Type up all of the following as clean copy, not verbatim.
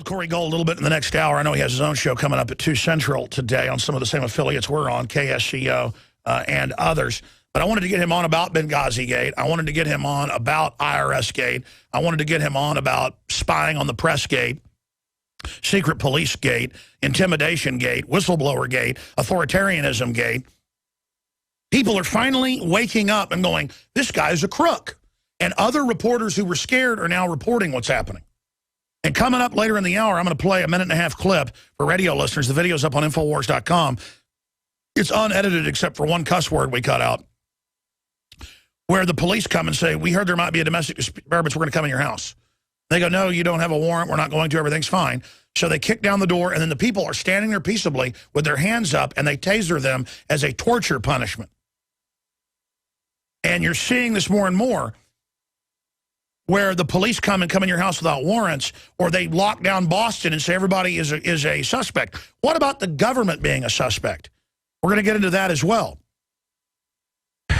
Corey Gold a little bit in the next hour. I know he has his own show coming up at 2 Central today on some of the same affiliates we're on, KSCO and others. But I wanted to get him on about Benghazi Gate. I wanted to get him on about IRS Gate. I wanted to get him on about spying on the press gate, secret police gate, intimidation gate, whistleblower gate, authoritarianism gate. People are finally waking up and going, this guy's a crook. And other reporters who were scared are now reporting what's happening. And coming up later in the hour, I'm going to play a 1.5-minute clip for radio listeners. The video's up on Infowars.com. It's unedited except for one cuss word we cut out, where the police come and say, we heard there might be a domestic disturbance, we're going to come in your house. They go, no, you don't have a warrant, we're not going to, everything's fine. So they kick down the door, and then the people are standing there peaceably with their hands up, and they taser them as a torture punishment. And you're seeing this more and more, where the police come in your house without warrants, or they lock down Boston and say everybody is a suspect. What about the government being a suspect? We're going to get into that as well. We're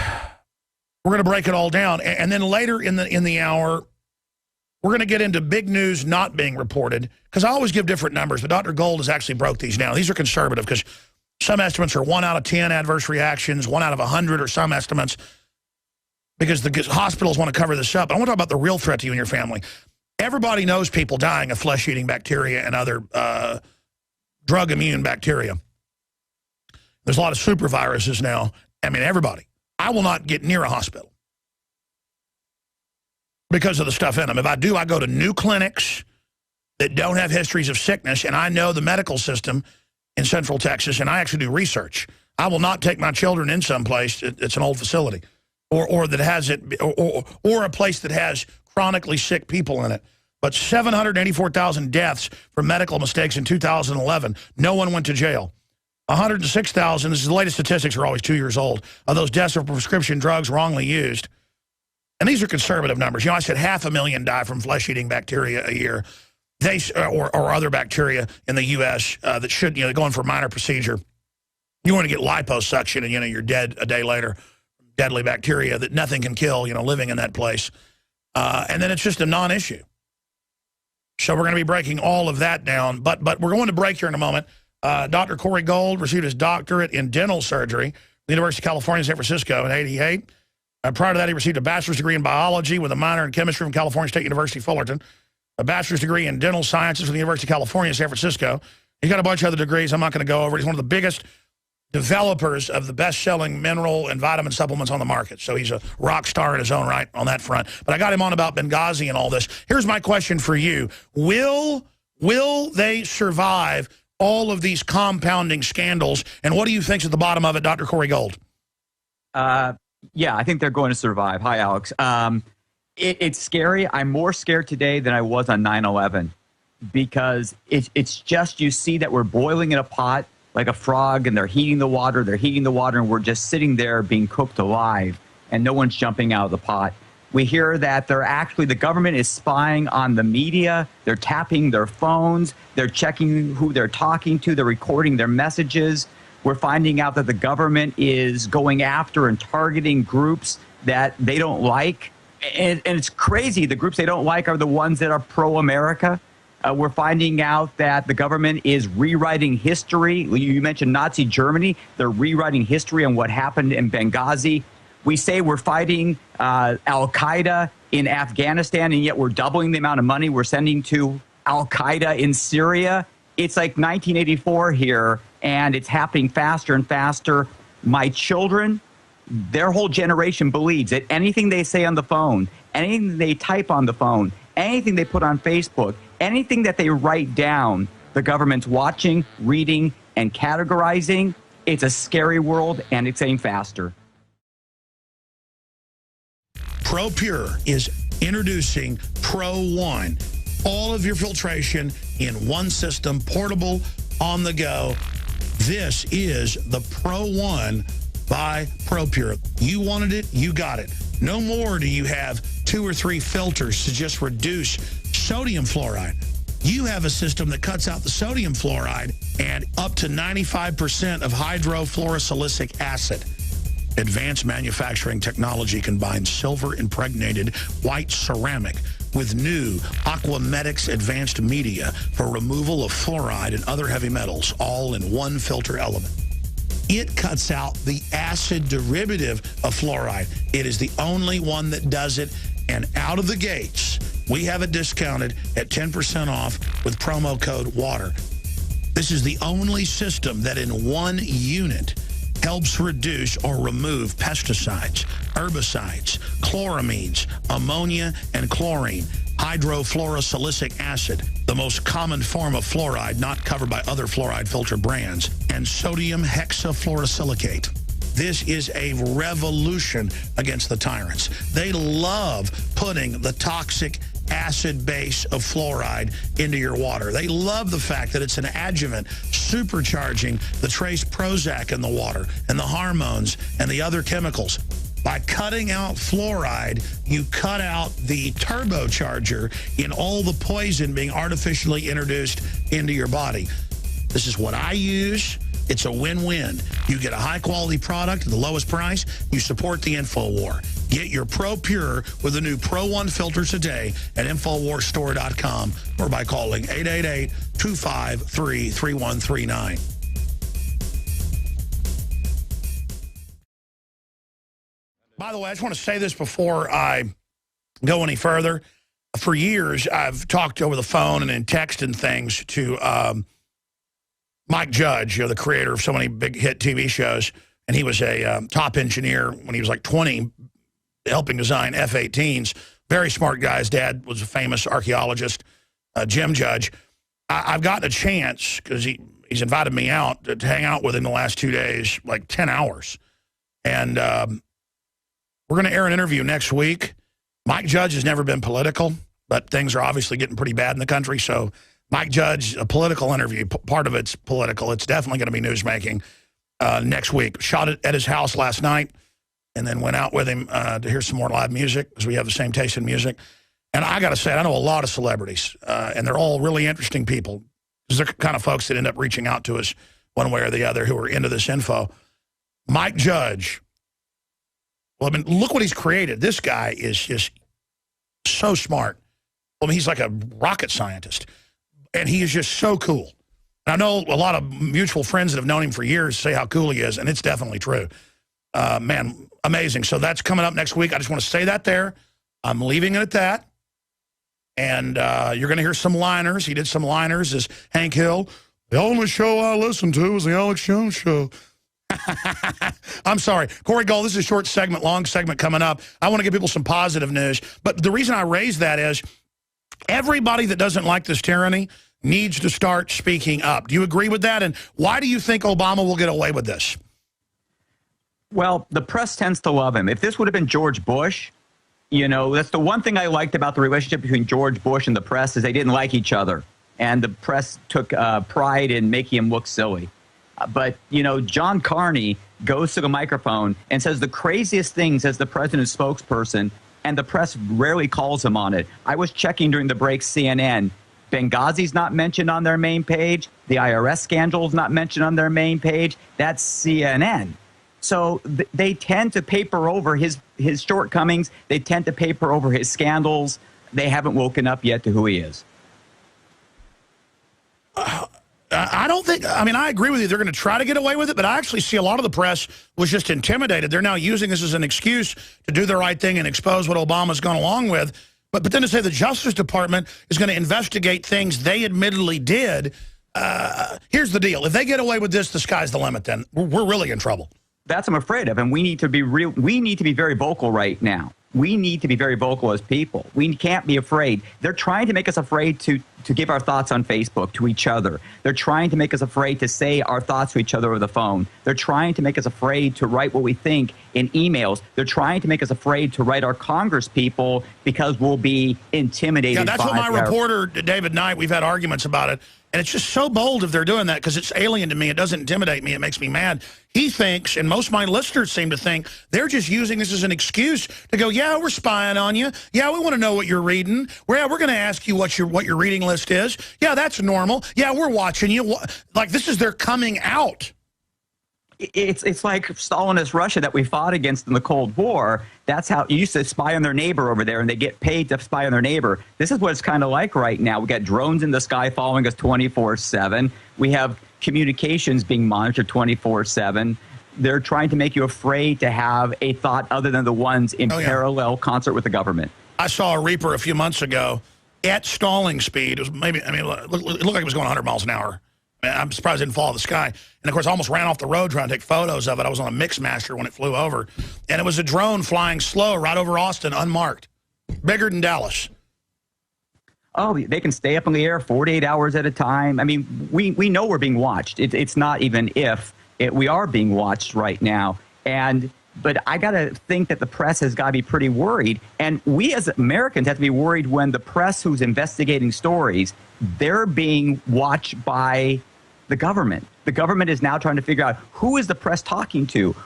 going to break it all down. And then later in the hour, we're going to get into big news not being reported, because I always give different numbers, but Dr. Gold has actually broke these down. These are conservative, because some estimates are 1 out of 10 adverse reactions, 1 out of 100 or some estimates, because the hospitals want to cover this up. I want to talk about the real threat to you and your family. Everybody knows people dying of flesh-eating bacteria and other drug-immune bacteria. There's a lot of super viruses now. I mean, everybody. I will not get near a hospital because of the stuff in them. If I do, I go to new clinics that don't have histories of sickness, and I know the medical system in Central Texas, and I actually do research. I will not take my children in someplace, it's an old facility, or that has it, or a place that has chronically sick people in it. But 784,000 deaths from medical mistakes in 2011. No one went to jail. 106,000, this is the latest statistics, are always 2 years old, of those deaths of prescription drugs wrongly used. And these are conservative numbers. You know, I said 500,000 die from flesh-eating bacteria a year, or other bacteria in the U.S. That should, you know, go in for a minor procedure. You want to get liposuction, and, you know, you're dead a day later. Deadly bacteria that nothing can kill, you know, living in that place. And then it's just a non-issue. So we're going to be breaking all of that down. But we're going to break here in a moment. Dr. Corey Gold received his doctorate in dental surgery at the University of California, San Francisco in '88. Prior to that, he received a bachelor's degree in biology with a minor in chemistry from California State University, Fullerton, a bachelor's degree in dental sciences from the University of California, San Francisco. He's got a bunch of other degrees I'm not going to go over. He's one of the biggest developers of the best-selling mineral and vitamin supplements on the market. So he's a rock star in his own right on that front. But I got him on about Benghazi and all this. Here's my question for you. Will they survive all of these compounding scandals? And what do you think's at the bottom of it, Dr. Corey Gold? Yeah, I think they're going to survive. Hi, Alex. It's scary. I'm more scared today than I was on 9/11, because it's just, you see that we're boiling in a pot like a frog, and they're heating the water, and we're just sitting there being cooked alive, and no one's jumping out of the pot. We hear that the government is spying on the media. They're tapping their phones. They're checking who they're talking to. They're recording their messages. We're finding out that the government is going after and targeting groups that they don't like. And it's crazy. The groups they don't like are the ones that are pro-America. We're finding out that the government is rewriting history. You mentioned Nazi Germany. They're rewriting history on what happened in Benghazi. We say we're fighting al-Qaeda in Afghanistan, and yet we're doubling the amount of money we're sending to al-Qaeda in Syria. It's like 1984 here, and it's happening faster and faster. My children, their whole generation believes that anything they say on the phone, anything they type on the phone, anything they put on Facebook, anything that they write down, the government's watching, reading, and categorizing. It's a scary world, and it's getting faster. ProPure is introducing Pro One. All of your filtration in one system, portable, on the go. This is the Pro One by ProPure. You wanted it, you got it. No more do you have 2 or 3 filters to just reduce sodium fluoride. You have a system that cuts out the sodium fluoride and up to 95% of hydrofluorosilicic acid. Advanced manufacturing technology combines silver-impregnated white ceramic with new Aquamedics advanced media for removal of fluoride and other heavy metals, all in one filter element. It cuts out the acid derivative of fluoride. It is the only one that does it, and out of the gates, we have it discounted at 10% off with promo code WATER. This is the only system that in one unit helps reduce or remove pesticides, herbicides, chloramines, ammonia, and chlorine, hydrofluorosilicic acid, the most common form of fluoride not covered by other fluoride filter brands, and sodium hexafluorosilicate. This is a revolution against the tyrants. They love putting the toxic acid base of fluoride into your water. They love the fact that it's an adjuvant supercharging the trace Prozac in the water and the hormones and the other chemicals. By cutting out fluoride, you cut out the turbocharger in all the poison being artificially introduced into your body. This is what I use. It's a win-win. You get a high-quality product at the lowest price. You support the InfoWar. Get your Pro Pure with the new Pro 1 filters today at InfoWarsStore.com or by calling 888-253-3139. By the way, I just want to say this before I go any further. For years, I've talked over the phone and in text and things to Mike Judge, the creator of so many big hit TV shows, and he was a top engineer when he was like 20, helping design F-18s. Very smart guy. His dad was a famous archaeologist, Jim Judge. I've gotten a chance, because he's invited me out to hang out with him the last 2 days, like 10 hours. And we're going to air an interview next week. Mike Judge has never been political, but things are obviously getting pretty bad in the country, so Mike Judge, a political interview, part of it's political. It's definitely going to be newsmaking next week. Shot it at his house last night and then went out with him to hear some more live music because we have the same taste in music. And I got to say, I know a lot of celebrities, and they're all really interesting people because they're kind of folks that end up reaching out to us one way or the other who are into this info. Mike Judge, well, I mean, look what he's created. This guy is just so smart. I mean, he's like a rocket scientist. And he is just so cool. And I know a lot of mutual friends that have known him for years say how cool he is, and it's definitely true. Man, amazing. So that's coming up next week. I just want to say that there. I'm leaving it at that. And you're going to hear some liners. He did some liners as Hank Hill. The only show I listen to is the Alex Jones Show. I'm sorry. Corey Gold, this is a short segment, long segment coming up. I want to give people some positive news. But the reason I raise that is everybody that doesn't like this tyranny needs to start speaking up. Do you agree with that? And why do you think Obama will get away with this? Well, the press tends to love him. If this would have been George Bush, you know, that's the one thing I liked about the relationship between George Bush and the press is they didn't like each other. And the press took pride in making him look silly. But, you know, John Carney goes to the microphone and says the craziest things as the president's spokesperson, and the press rarely calls him on it. I was checking during the break CNN. Benghazi's not mentioned on their main page. The IRS scandal's not mentioned on their main page. That's CNN. So they tend to paper over his shortcomings. They tend to paper over his scandals. They haven't woken up yet to who he is. I don't think, I mean, I agree with you. They're going to try to get away with it, but I actually see a lot of the press was just intimidated. They're now using this as an excuse to do the right thing and expose what Obama's gone along with. But then to say the Justice Department is going to investigate things they admittedly did, here's the deal. If they get away with this, the sky's the limit then. We're really in trouble. That's what I'm afraid of, and we need to be real. We need to be very vocal right now. We need to be very vocal as people. We can't be afraid. They're trying to make us afraid to give our thoughts on Facebook to each other. They're trying to make us afraid to say our thoughts to each other over the phone. They're trying to make us afraid to write what we think in emails. They're trying to make us afraid to write our Congress people because we'll be intimidated. Yeah, that's what my reporter, David Knight, we've had arguments about it. And it's just so bold if they're doing that because it's alien to me. It doesn't intimidate me. It makes me mad. He thinks, and most of my listeners seem to think, they're just using this as an excuse to go, yeah, we're spying on you. Yeah, we want to know what you're reading. We're going to ask you what your reading list is. Yeah, that's normal. Yeah, we're watching you. Like, this is their coming out. It's like Stalinist Russia that we fought against in the Cold War. That's how you used to spy on their neighbor over there, and they get paid to spy on their neighbor. This is what it's kind of like right now. We got drones in the sky following us 24/7. We have communications being monitored 24/7. They're trying to make you afraid to have a thought other than the ones in parallel concert with the government. I saw a Reaper a few months ago at stalling speed. It was maybe, I mean, it looked like it was going 100 miles an hour. I'm surprised it didn't fall out of the sky. And, of course, I almost ran off the road trying to take photos of it. I was on a Mixmaster when it flew over. And it was a drone flying slow right over Austin, unmarked. Bigger than Dallas. Oh, they can stay up in the air 48 hours at a time. I mean, we know we're being watched. It's not even if. We are being watched right now. But I got to think that the press has got to be pretty worried. And we as Americans have to be worried when the press who's investigating stories, they're being watched by the government. The government is now trying to figure out who is the press talking to?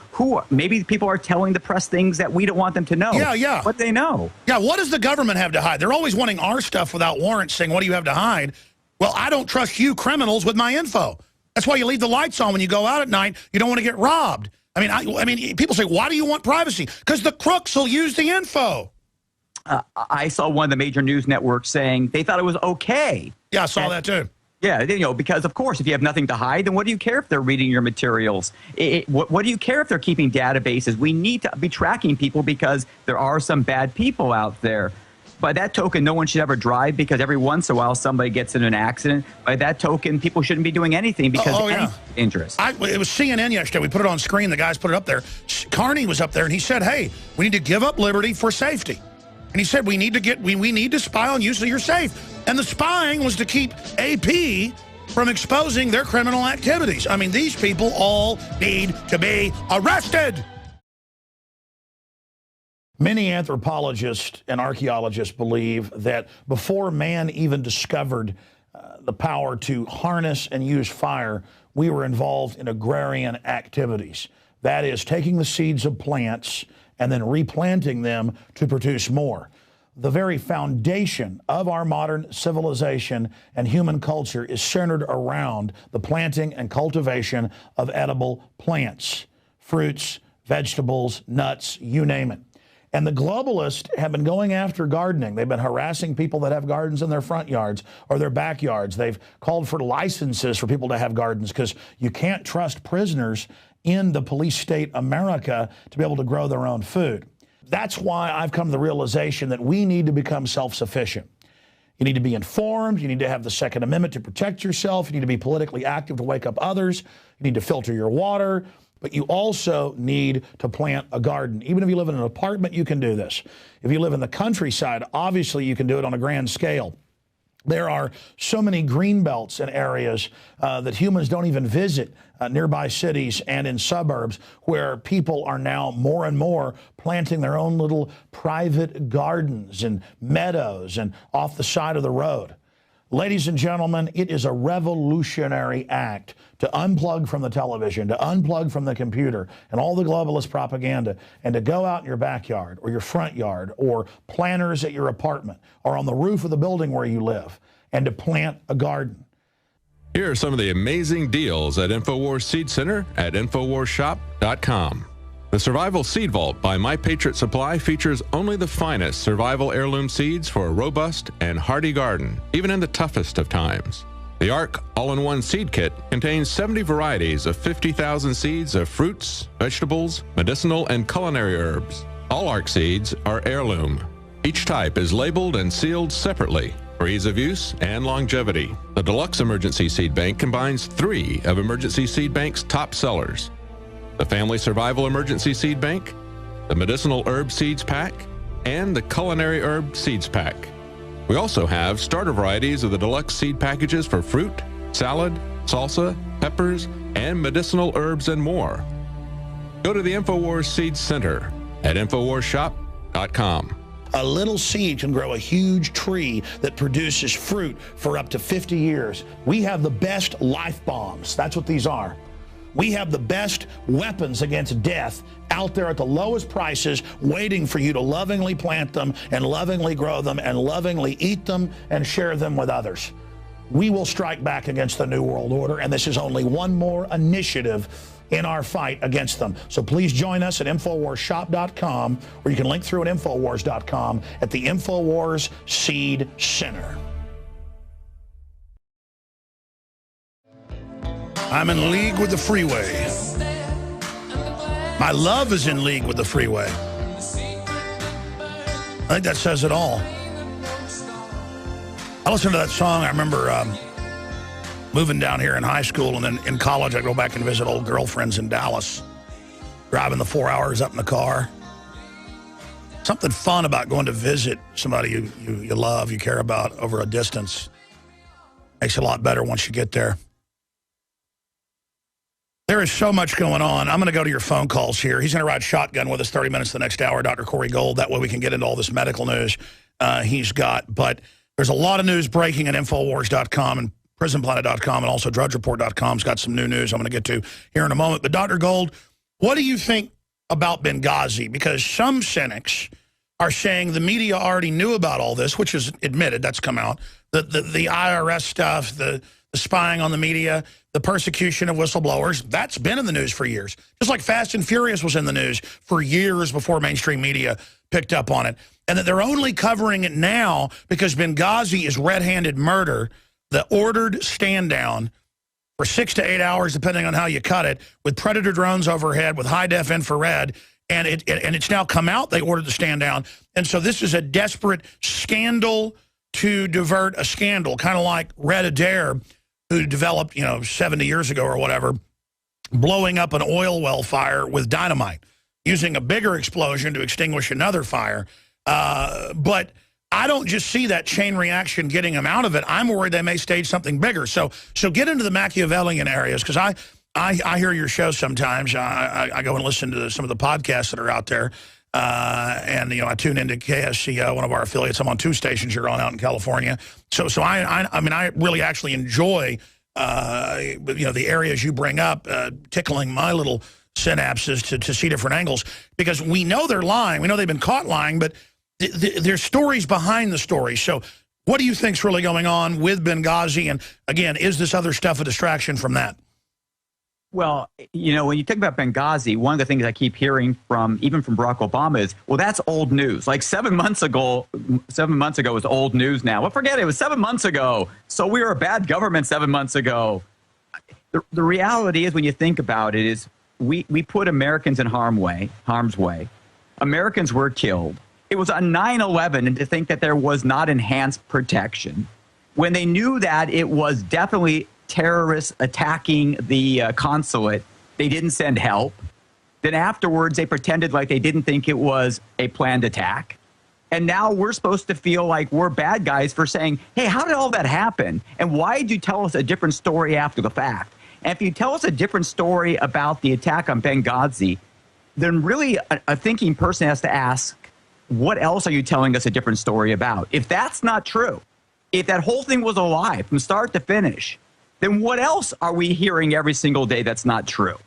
Maybe people are telling the press things that we don't want them to know. Yeah. What they know. Yeah, what does the government have to hide? They're always wanting our stuff without warrants, saying, what do you have to hide? Well, I don't trust you criminals with my info. That's why you leave the lights on when you go out at night. You don't want to get robbed. I mean, people say, why do you want privacy? Because the crooks will use the info. I saw one of the major news networks saying they thought it was okay. Yeah, I saw that too. Yeah, because of course, if you have nothing to hide, then what do you care if they're reading your materials? What do you care if they're keeping databases? We need to be tracking people because there are some bad people out there. By that token, no one should ever drive because every once in a while somebody gets in an accident. By that token, people shouldn't be doing anything because it's dangerous. It was CNN yesterday. We put it on screen. The guys put it up there. Carney was up there, and he said, hey, we need to give up liberty for safety. And he said, we need to spy on you so you're safe. And the spying was to keep AP from exposing their criminal activities. I mean, these people all need to be arrested. Many anthropologists and archaeologists believe that before man even discovered the power to harness and use fire, we were involved in agrarian activities. That is, taking the seeds of plants and then replanting them to produce more. The very foundation of our modern civilization and human culture is centered around the planting and cultivation of edible plants, fruits, vegetables, nuts, you name it. And the globalists have been going after gardening. They've been harassing people that have gardens in their front yards or their backyards. They've called for licenses for people to have gardens because you can't trust prisoners in the police state America to be able to grow their own food. That's why I've come to the realization that we need to become self-sufficient. You need to be informed. You need to have the Second Amendment to protect yourself. You need to be politically active to wake up others. You need to filter your water. But you also need to plant a garden. Even if you live in an apartment, you can do this. If you live in the countryside, obviously you can do it on a grand scale. There are so many green belts in areas that humans don't even visit, nearby cities and in suburbs, where people are now more and more planting their own little private gardens and meadows and off the side of the road. Ladies and gentlemen, it is a revolutionary act to unplug from the television, to unplug from the computer and all the globalist propaganda, and to go out in your backyard or your front yard or planters at your apartment or on the roof of the building where you live, and to plant a garden. Here are some of the amazing deals at InfoWars Seed Center at InfoWarsShop.com. The Survival Seed Vault by My Patriot Supply features only the finest survival heirloom seeds for a robust and hardy garden, even in the toughest of times. The ARC All-in-One Seed Kit contains 70 varieties of 50,000 seeds of fruits, vegetables, medicinal, and culinary herbs. All ARC seeds are heirloom. Each type is labeled and sealed separately for ease of use and longevity. The Deluxe Emergency Seed Bank combines 3 of Emergency Seed Bank's top sellers: the Family Survival Emergency Seed Bank, the Medicinal Herb Seeds Pack, and the Culinary Herb Seeds Pack. We also have starter varieties of the deluxe seed packages for fruit, salad, salsa, peppers, and medicinal herbs and more. Go to the InfoWars Seed Center at InfoWarsShop.com. A little seed can grow a huge tree that produces fruit for up to 50 years. We have the best life bombs. That's what these are. We have the best weapons against death out there at the lowest prices, waiting for you to lovingly plant them and lovingly grow them and lovingly eat them and share them with others. We will strike back against the New World Order, and this is only one more initiative in our fight against them. So please join us at InfoWarsShop.com, or you can link through at InfoWars.com at the InfoWars Seed Center. I'm in league with the freeway. My love is in league with the freeway. I think that says it all. I listened to that song. I remember moving down here in high school, and then in college I'd go back and visit old girlfriends in Dallas, driving the 4 hours up in the car. Something fun about going to visit somebody you love, you care about over a distance. Makes it a lot better once you get there. There is so much going on. I'm going to go to your phone calls here. He's going to ride shotgun with us 30 minutes the next hour, Dr. Corey Gold. That way we can get into all this medical news he's got. But there's a lot of news breaking at Infowars.com and PrisonPlanet.com, and also DrudgeReport.com's got some new news I'm going to get to here in a moment. But Dr. Gold, what do you think about Benghazi? Because some cynics are saying the media already knew about all this, which is admitted, that's come out. The IRS stuff, the spying on the media, the persecution of whistleblowers, that's been in the news for years. Just like Fast and Furious was in the news for years before mainstream media picked up on it. And that they're only covering it now because Benghazi is red-handed murder, the ordered stand-down for 6 to 8 hours, depending on how you cut it, with Predator drones overhead, with high-def infrared, and it's now come out they ordered the stand-down. And so this is a desperate scandal to divert a scandal, kind of like Red Adair, who developed, 70 years ago or whatever, blowing up an oil well fire with dynamite, using a bigger explosion to extinguish another fire. But I don't just see that chain reaction getting them out of it. I'm worried they may stage something bigger. So get into the Machiavellian areas, because I hear your show sometimes. I go and listen to some of the podcasts that are out there. And I tune into KSCO, one of our affiliates. I'm on 2 stations here on out in California. So I really actually enjoy, the areas you bring up, tickling my little synapses to see different angles, because we know they're lying. We know they've been caught lying, but there's stories behind the story. So what do you think's really going on with Benghazi? And again, is this other stuff a distraction from that? Well, when you think about Benghazi, one of the things I keep hearing even from Barack Obama is, well, that's old news. Like 7 months ago was old news now. Well, forget it. It was 7 months ago. So we were a bad government 7 months ago. The reality is, when you think about it, is we put Americans in harm's way. Americans were killed. It was on 9/11, and to think that there was not enhanced protection, when they knew that it was definitely terrorists attacking the consulate, they didn't send help. Then afterwards, they pretended like they didn't think it was a planned attack. And now we're supposed to feel like we're bad guys for saying, hey, how did all that happen? And why did you tell us a different story after the fact? And if you tell us a different story about the attack on Benghazi, then really a thinking person has to ask, what else are you telling us a different story about? If that's not true, if that whole thing was a lie from start to finish, then what else are we hearing every single day that's not true?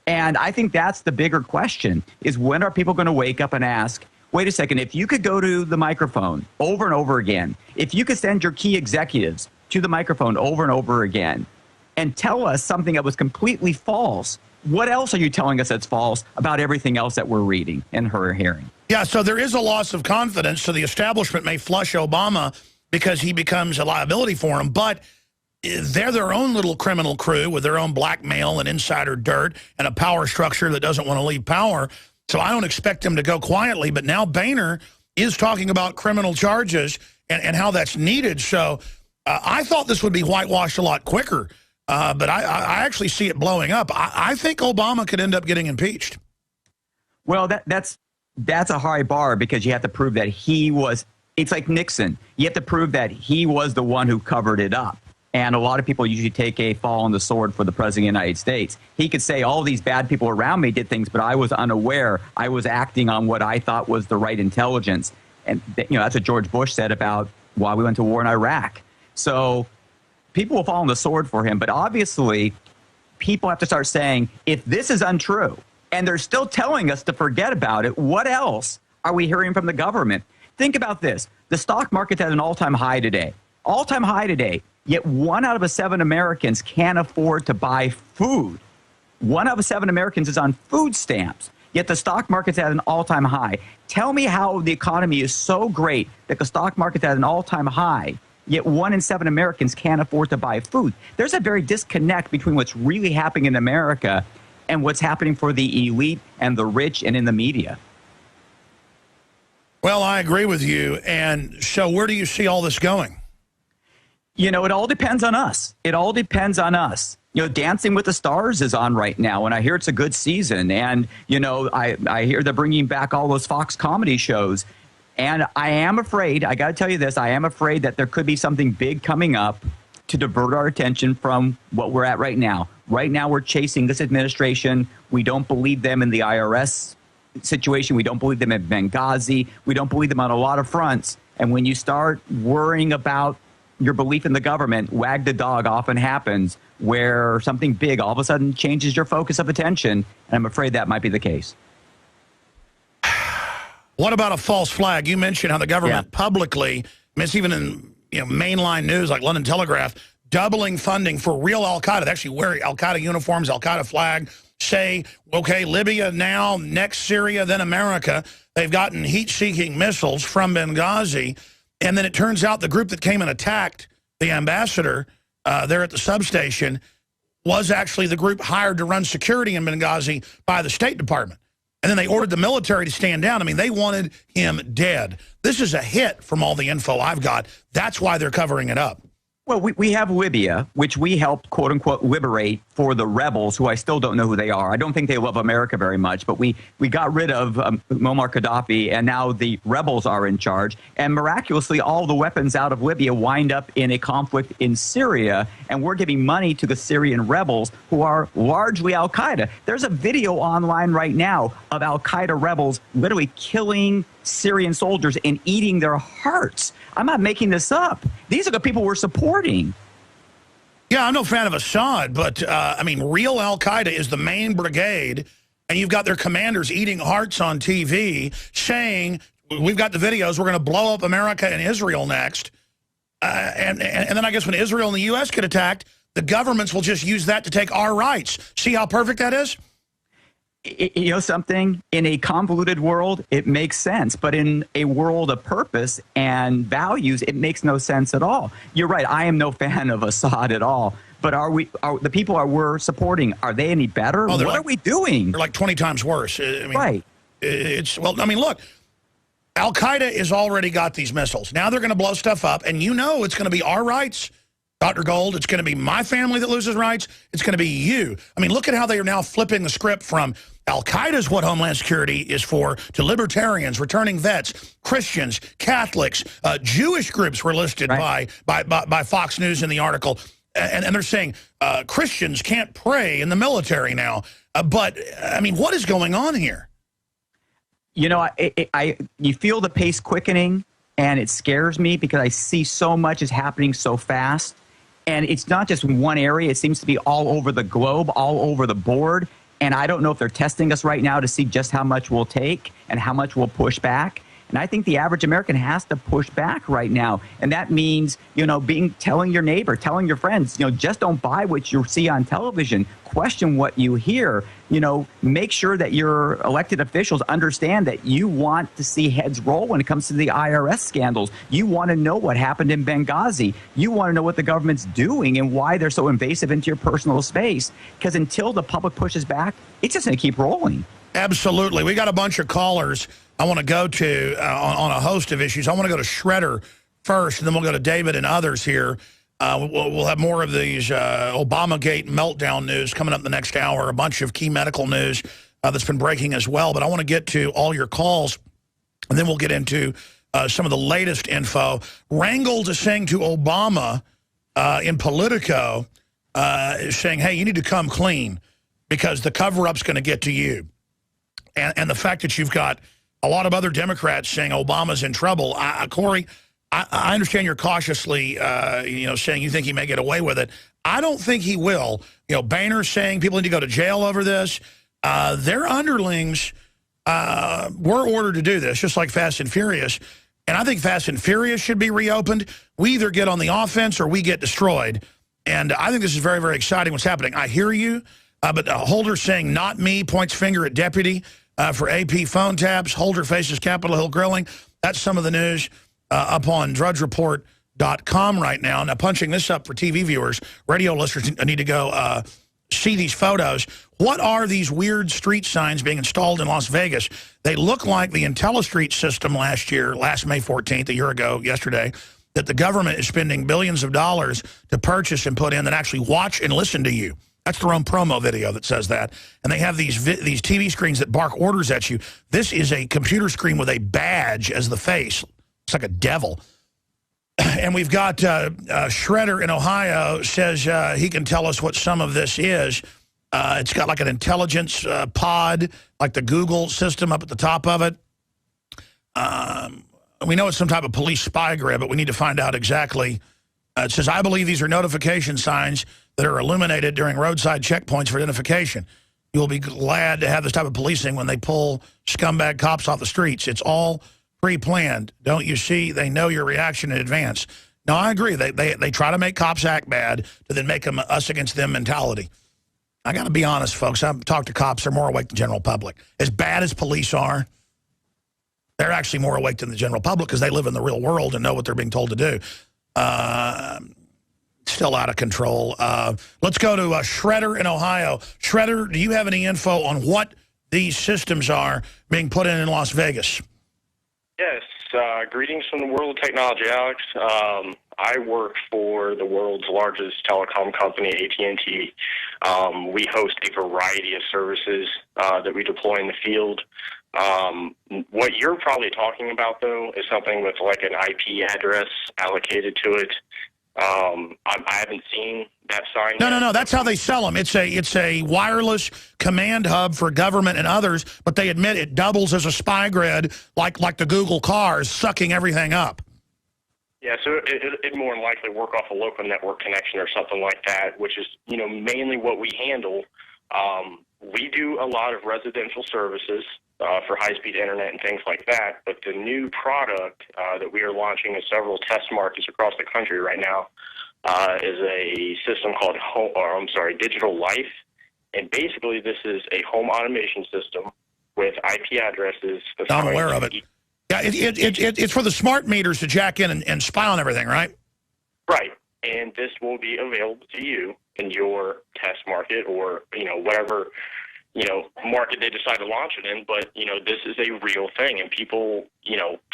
And I think that's the bigger question, is when are people going to wake up and ask, wait a second, if you could go to the microphone over and over again, if you could send your key executives to the microphone over and over again and tell us something that was completely false, what else are you telling us that's false about everything else that we're reading and hearing? Yeah, so there is a loss of confidence. So the establishment may flush Obama because he becomes a liability for them, but they're their own little criminal crew with their own blackmail and insider dirt and a power structure that doesn't want to leave power. So I don't expect them to go quietly. But now Boehner is talking about criminal charges and how that's needed. So I thought this would be whitewashed a lot quicker. But I actually see it blowing up. I think Obama could end up getting impeached. Well, that's a high bar, because you have to prove that he was. It's like Nixon. You have to prove that he was the one who covered it up. And a lot of people usually take a fall on the sword for the president of the United States. He could say all these bad people around me did things, but I was unaware. I was acting on what I thought was the right intelligence. And that's what George Bush said about why we went to war in Iraq. So people will fall on the sword for him. But obviously, people have to start saying, if this is untrue, and they're still telling us to forget about it, what else are we hearing from the government? Think about this. The stock market's at an all-time high today. All-time high today. Yet 1 out of 7 Americans can't afford to buy food. 1 out of 7 Americans is on food stamps, yet the stock market's at an all-time high. Tell me how the economy is so great that the stock market's at an all-time high, yet 1 in 7 Americans can't afford to buy food. There's a very disconnect between what's really happening in America and what's happening for the elite and the rich and in the media. Well, I agree with you. And so where do you see all this going? You know, it all depends on us. It all depends on us. You know, Dancing with the Stars is on right now, and I hear it's a good season. And, you know, I hear they're bringing back all those Fox comedy shows. And I am afraid, I got to tell you this, I am afraid that there could be something big coming up to divert our attention from what we're at right now. Right now, we're chasing this administration. We don't believe them in the IRS situation. We don't believe them in Benghazi. We don't believe them on a lot of fronts. And when you start worrying about your belief in the government, wag the dog often happens where something big all of a sudden changes your focus of attention. And I'm afraid that might be the case. What about a false flag? You mentioned how the government publicly, I mean, it's even in mainline news like London Telegraph, doubling funding for real al-Qaeda. They actually wear al-Qaeda uniforms, al-Qaeda flag, say, okay, Libya now, next Syria, then America. They've gotten heat-seeking missiles from Benghazi. And then it turns out the group that came and attacked the ambassador there at the substation was actually the group hired to run security in Benghazi by the State Department. And then they ordered the military to stand down. I mean, they wanted him dead. This is a hit from all the info I've got. That's why they're covering it up. Well, we have Libya, which we helped, quote unquote, liberate for the rebels, who I still don't know who they are. I don't think they love America very much, but we got rid of Muammar Gaddafi, and now the rebels are in charge. And miraculously, all the weapons out of Libya wind up in a conflict in Syria, and we're giving money to the Syrian rebels, who are largely al-Qaeda. There's a video online right now of al-Qaeda rebels literally killing Syrian soldiers and eating their hearts. I'm not making this up. These are the people we're supporting. Yeah, I'm no fan of Assad, but, I mean, real al-Qaeda is the main brigade, and you've got their commanders eating hearts on TV, saying, we've got the videos, we're going to blow up America and Israel next. And then I guess when Israel and the U.S. get attacked, the governments will just use that to take our rights. See how perfect that is? You know something? In a convoluted world, it makes sense. But in a world of purpose and values, it makes no sense at all. You're right. I am no fan of Assad at all. But are the people we're supporting, are they any better? Oh, what are we doing? They're like 20 times worse. I mean, right. Well, I mean, look, al-Qaeda has already got these missiles. Now they're going to blow stuff up, and you know it's going to be our rights. Dr. Gold, it's going to be my family that loses rights. It's going to be you. I mean, look at how they are now flipping the script from al-Qaeda's what Homeland Security is for to libertarians, returning vets, Christians, Catholics, Jewish groups were listed by Fox News in the article. And they're saying Christians can't pray in the military now. But, I mean, what is going on here? You know, you feel the pace quickening, and it scares me because I see so much is happening so fast. And it's not just in one area. It seems to be all over the globe, all over the board. And I don't know if they're testing us right now to see just how much we'll take and how much we'll push back. And I think the average American has to push back right now. And that means, you know, telling your neighbor, telling your friends, you know, just don't buy what you see on television. Question what you hear. You know, make sure that your elected officials understand that you want to see heads roll when it comes to the IRS scandals. You want to know what happened in Benghazi. You want to know what the government's doing and why they're so invasive into your personal space. Because until the public pushes back, it's just going to keep rolling. Absolutely. We got a bunch of callers I want to go to on a host of issues. I want to go to Shredder first, and then we'll go to David and others here. We'll have more of these Obamagate meltdown news coming up the next hour, a bunch of key medical news that's been breaking as well. But I want to get to all your calls, and then we'll get into some of the latest info. Rangel is saying to Obama in Politico, saying, hey, you need to come clean because the cover-up's going to get to you. And the fact that you've got a lot of other Democrats saying Obama's in trouble. Corey, I understand you're cautiously, saying you think he may get away with it. I don't think he will. You know, Boehner's saying people need to go to jail over this. Their underlings were ordered to do this, just like Fast and Furious. And I think Fast and Furious should be reopened. We either get on the offense or we get destroyed. And I think this is very, very exciting what's happening. I hear you. But Holder saying, not me, points finger at deputy for AP phone tabs. Holder faces Capitol Hill grilling. That's some of the news up on drudgereport.com right now. Now, punching this up for TV viewers, radio listeners need to go see these photos. What are these weird street signs being installed in Las Vegas? They look like the IntelliStreet system last May 14th, a year ago, yesterday, that the government is spending billions of dollars to purchase and put in that actually watch and listen to you. That's their own promo video that says that. And they have these TV screens that bark orders at you. This is a computer screen with a badge as the face. It's like a devil. And we've got Shredder in Ohio says he can tell us what some of this is. It's got like an intelligence pod, like the Google system up at the top of it. We know it's some type of police spy grid, but we need to find out exactly. It says, I believe these are notification signs that are illuminated during roadside checkpoints for identification. You will be glad to have this type of policing when they pull scumbag cops off the streets. It's all pre-planned. Don't you see? They know your reaction in advance. No, I agree. They try to make cops act bad to then make them us against them mentality. I got to be honest, folks. I've talked to cops. They're more awake than the general public. As bad as police are, they're actually more awake than the general public because they live in the real world and know what they're being told to do. Still out of control. Let's go to Shredder in Ohio. Shredder, do you have any info on what these systems are being put in Las Vegas? Yes. Greetings from the world of technology, Alex. I work for the world's largest telecom company, AT&T. We host a variety of services that we deploy in the field. What you're probably talking about, though, is something with like an IP address allocated to it. I haven't seen that sign. No. That's how they sell them. It's a wireless command hub for government and others, but they admit it doubles as a spy grid, like the Google cars, sucking everything up. Yeah, so it more than likely work off a local network connection or something like that, which is mainly what we handle. We do a lot of residential services for high-speed internet and things like that, but the new product that we are launching in several test markets across the country right now is a system called Digital Life, and basically this is a home automation system with IP addresses. I'm aware of it. Yeah, it's for the smart meters to jack in and spy on everything, right? Right, and this will be available to you in your test market or whatever market they decide to launch it in, but, this is a real thing, and people,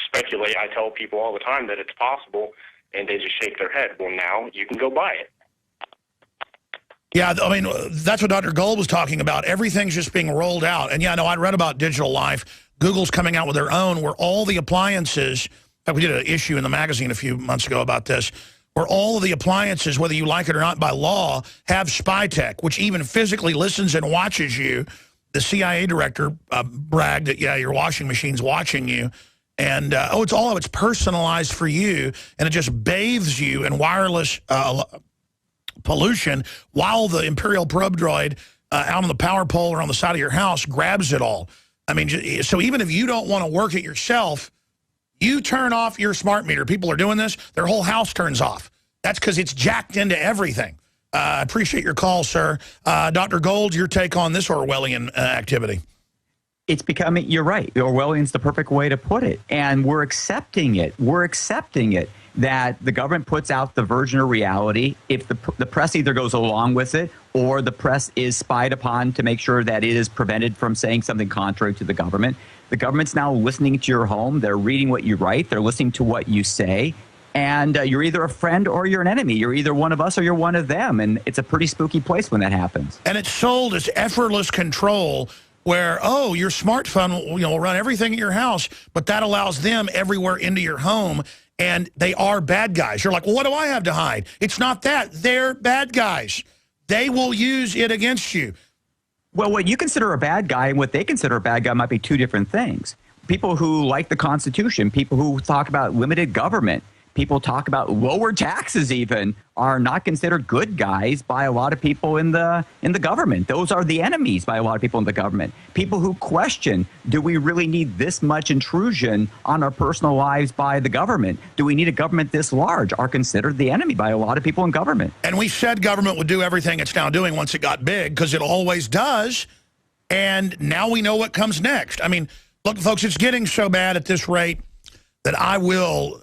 speculate. I tell people all the time that it's possible, and they just shake their head. Well, now you can go buy it. Yeah, I mean, that's what Dr. Gold was talking about. Everything's just being rolled out. And, yeah, no, I read about Digital Life. Google's coming out with their own where all the appliances, in fact, we did an issue in the magazine a few months ago about this, where all of the appliances, whether you like it or not by law, have spy tech, which even physically listens and watches you. The CIA director bragged that, yeah, your washing machine's watching you. And, it's personalized for you, and it just bathes you in wireless pollution while the Imperial probe droid out on the power pole or on the side of your house grabs it all. I mean, so even if you don't want to work it yourself, you turn off your smart meter. People are doing this. Their whole house turns off. That's because it's jacked into everything. I appreciate your call, sir. Dr. Gold, your take on this Orwellian activity. It's becoming, you're right, Orwellian's the perfect way to put it. And we're accepting it. We're accepting it that the government puts out the version of reality. If the press either goes along with it or the press is spied upon to make sure that it is prevented from saying something contrary to the government's now listening to your home. They're reading what you write. They're listening to what you say. And you're either a friend or you're an enemy. You're either one of us or you're one of them. And it's a pretty spooky place when that happens. And it's sold as effortless control where, your smartphone will run everything at your house, but that allows them everywhere into your home, and they are bad guys. You're like, well, what do I have to hide? It's not that. They're bad guys. They will use it against you. Well, what you consider a bad guy and what they consider a bad guy might be two different things. People who like the Constitution, people who talk about limited government, people talk about lower taxes even are not considered good guys by a lot of people in the government. Those are the enemies by a lot of people in the government. People who question, do we really need this much intrusion on our personal lives by the government? Do we need a government this large? Are considered the enemy by a lot of people in government. And we said government would do everything it's now doing once it got big, because it always does. And now we know what comes next. I mean, look, folks, it's getting so bad at this rate that I will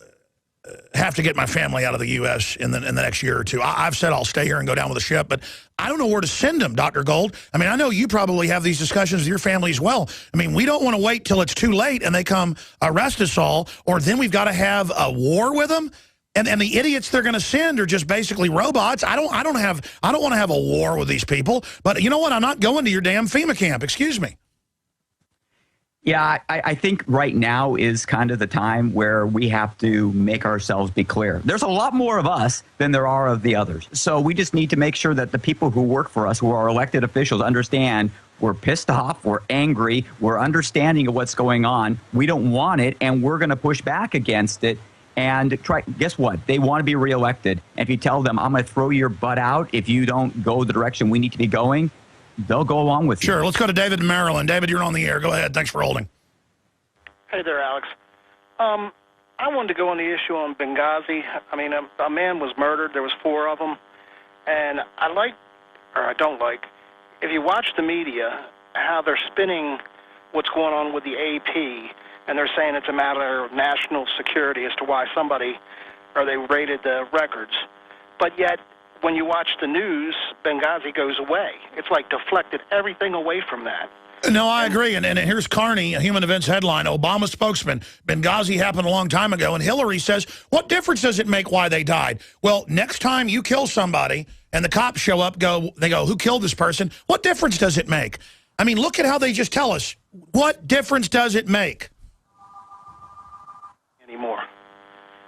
have to get my family out of the U.S. in the next year or two. I've said I'll stay here and go down with a ship, but I don't know where to send them, Dr. Gold. I mean, I know you probably have these discussions with your family as well. I mean, we don't want to wait till it's too late and they come arrest us all, or then we've got to have a war with them. And the idiots they're going to send are just basically robots. I don't want to have a war with these people. But you know what? I'm not going to your damn FEMA camp. Excuse me. Yeah, I think right now is kind of the time where we have to make ourselves be clear. There's a lot more of us than there are of the others. So we just need to make sure that the people who work for us, who are elected officials, understand we're pissed off, we're angry, we're understanding of what's going on. We don't want it, and we're going to push back against it. And guess what? They want to be reelected. And if you tell them, I'm going to throw your butt out if you don't go the direction we need to be going, they'll go along with you. Sure. Let's go to David in Maryland. David, you're on the air. Go ahead. Thanks for holding. Hey there, Alex. I wanted to go on the issue on Benghazi. I mean, a man was murdered. There was 4 of them. And I don't like, if you watch the media, how they're spinning what's going on with the AP, and they're saying it's a matter of national security as to why they raided the records. But yet, when you watch the news, Benghazi goes away. It's like deflected everything away from that. No, I agree. And here's Carney, a Human Events headline, Obama spokesman, Benghazi happened a long time ago, and Hillary says, what difference does it make why they died? Well, next time you kill somebody and the cops show up, they go, who killed this person? What difference does it make? I mean, look at how they just tell us. What difference does it make? Anymore.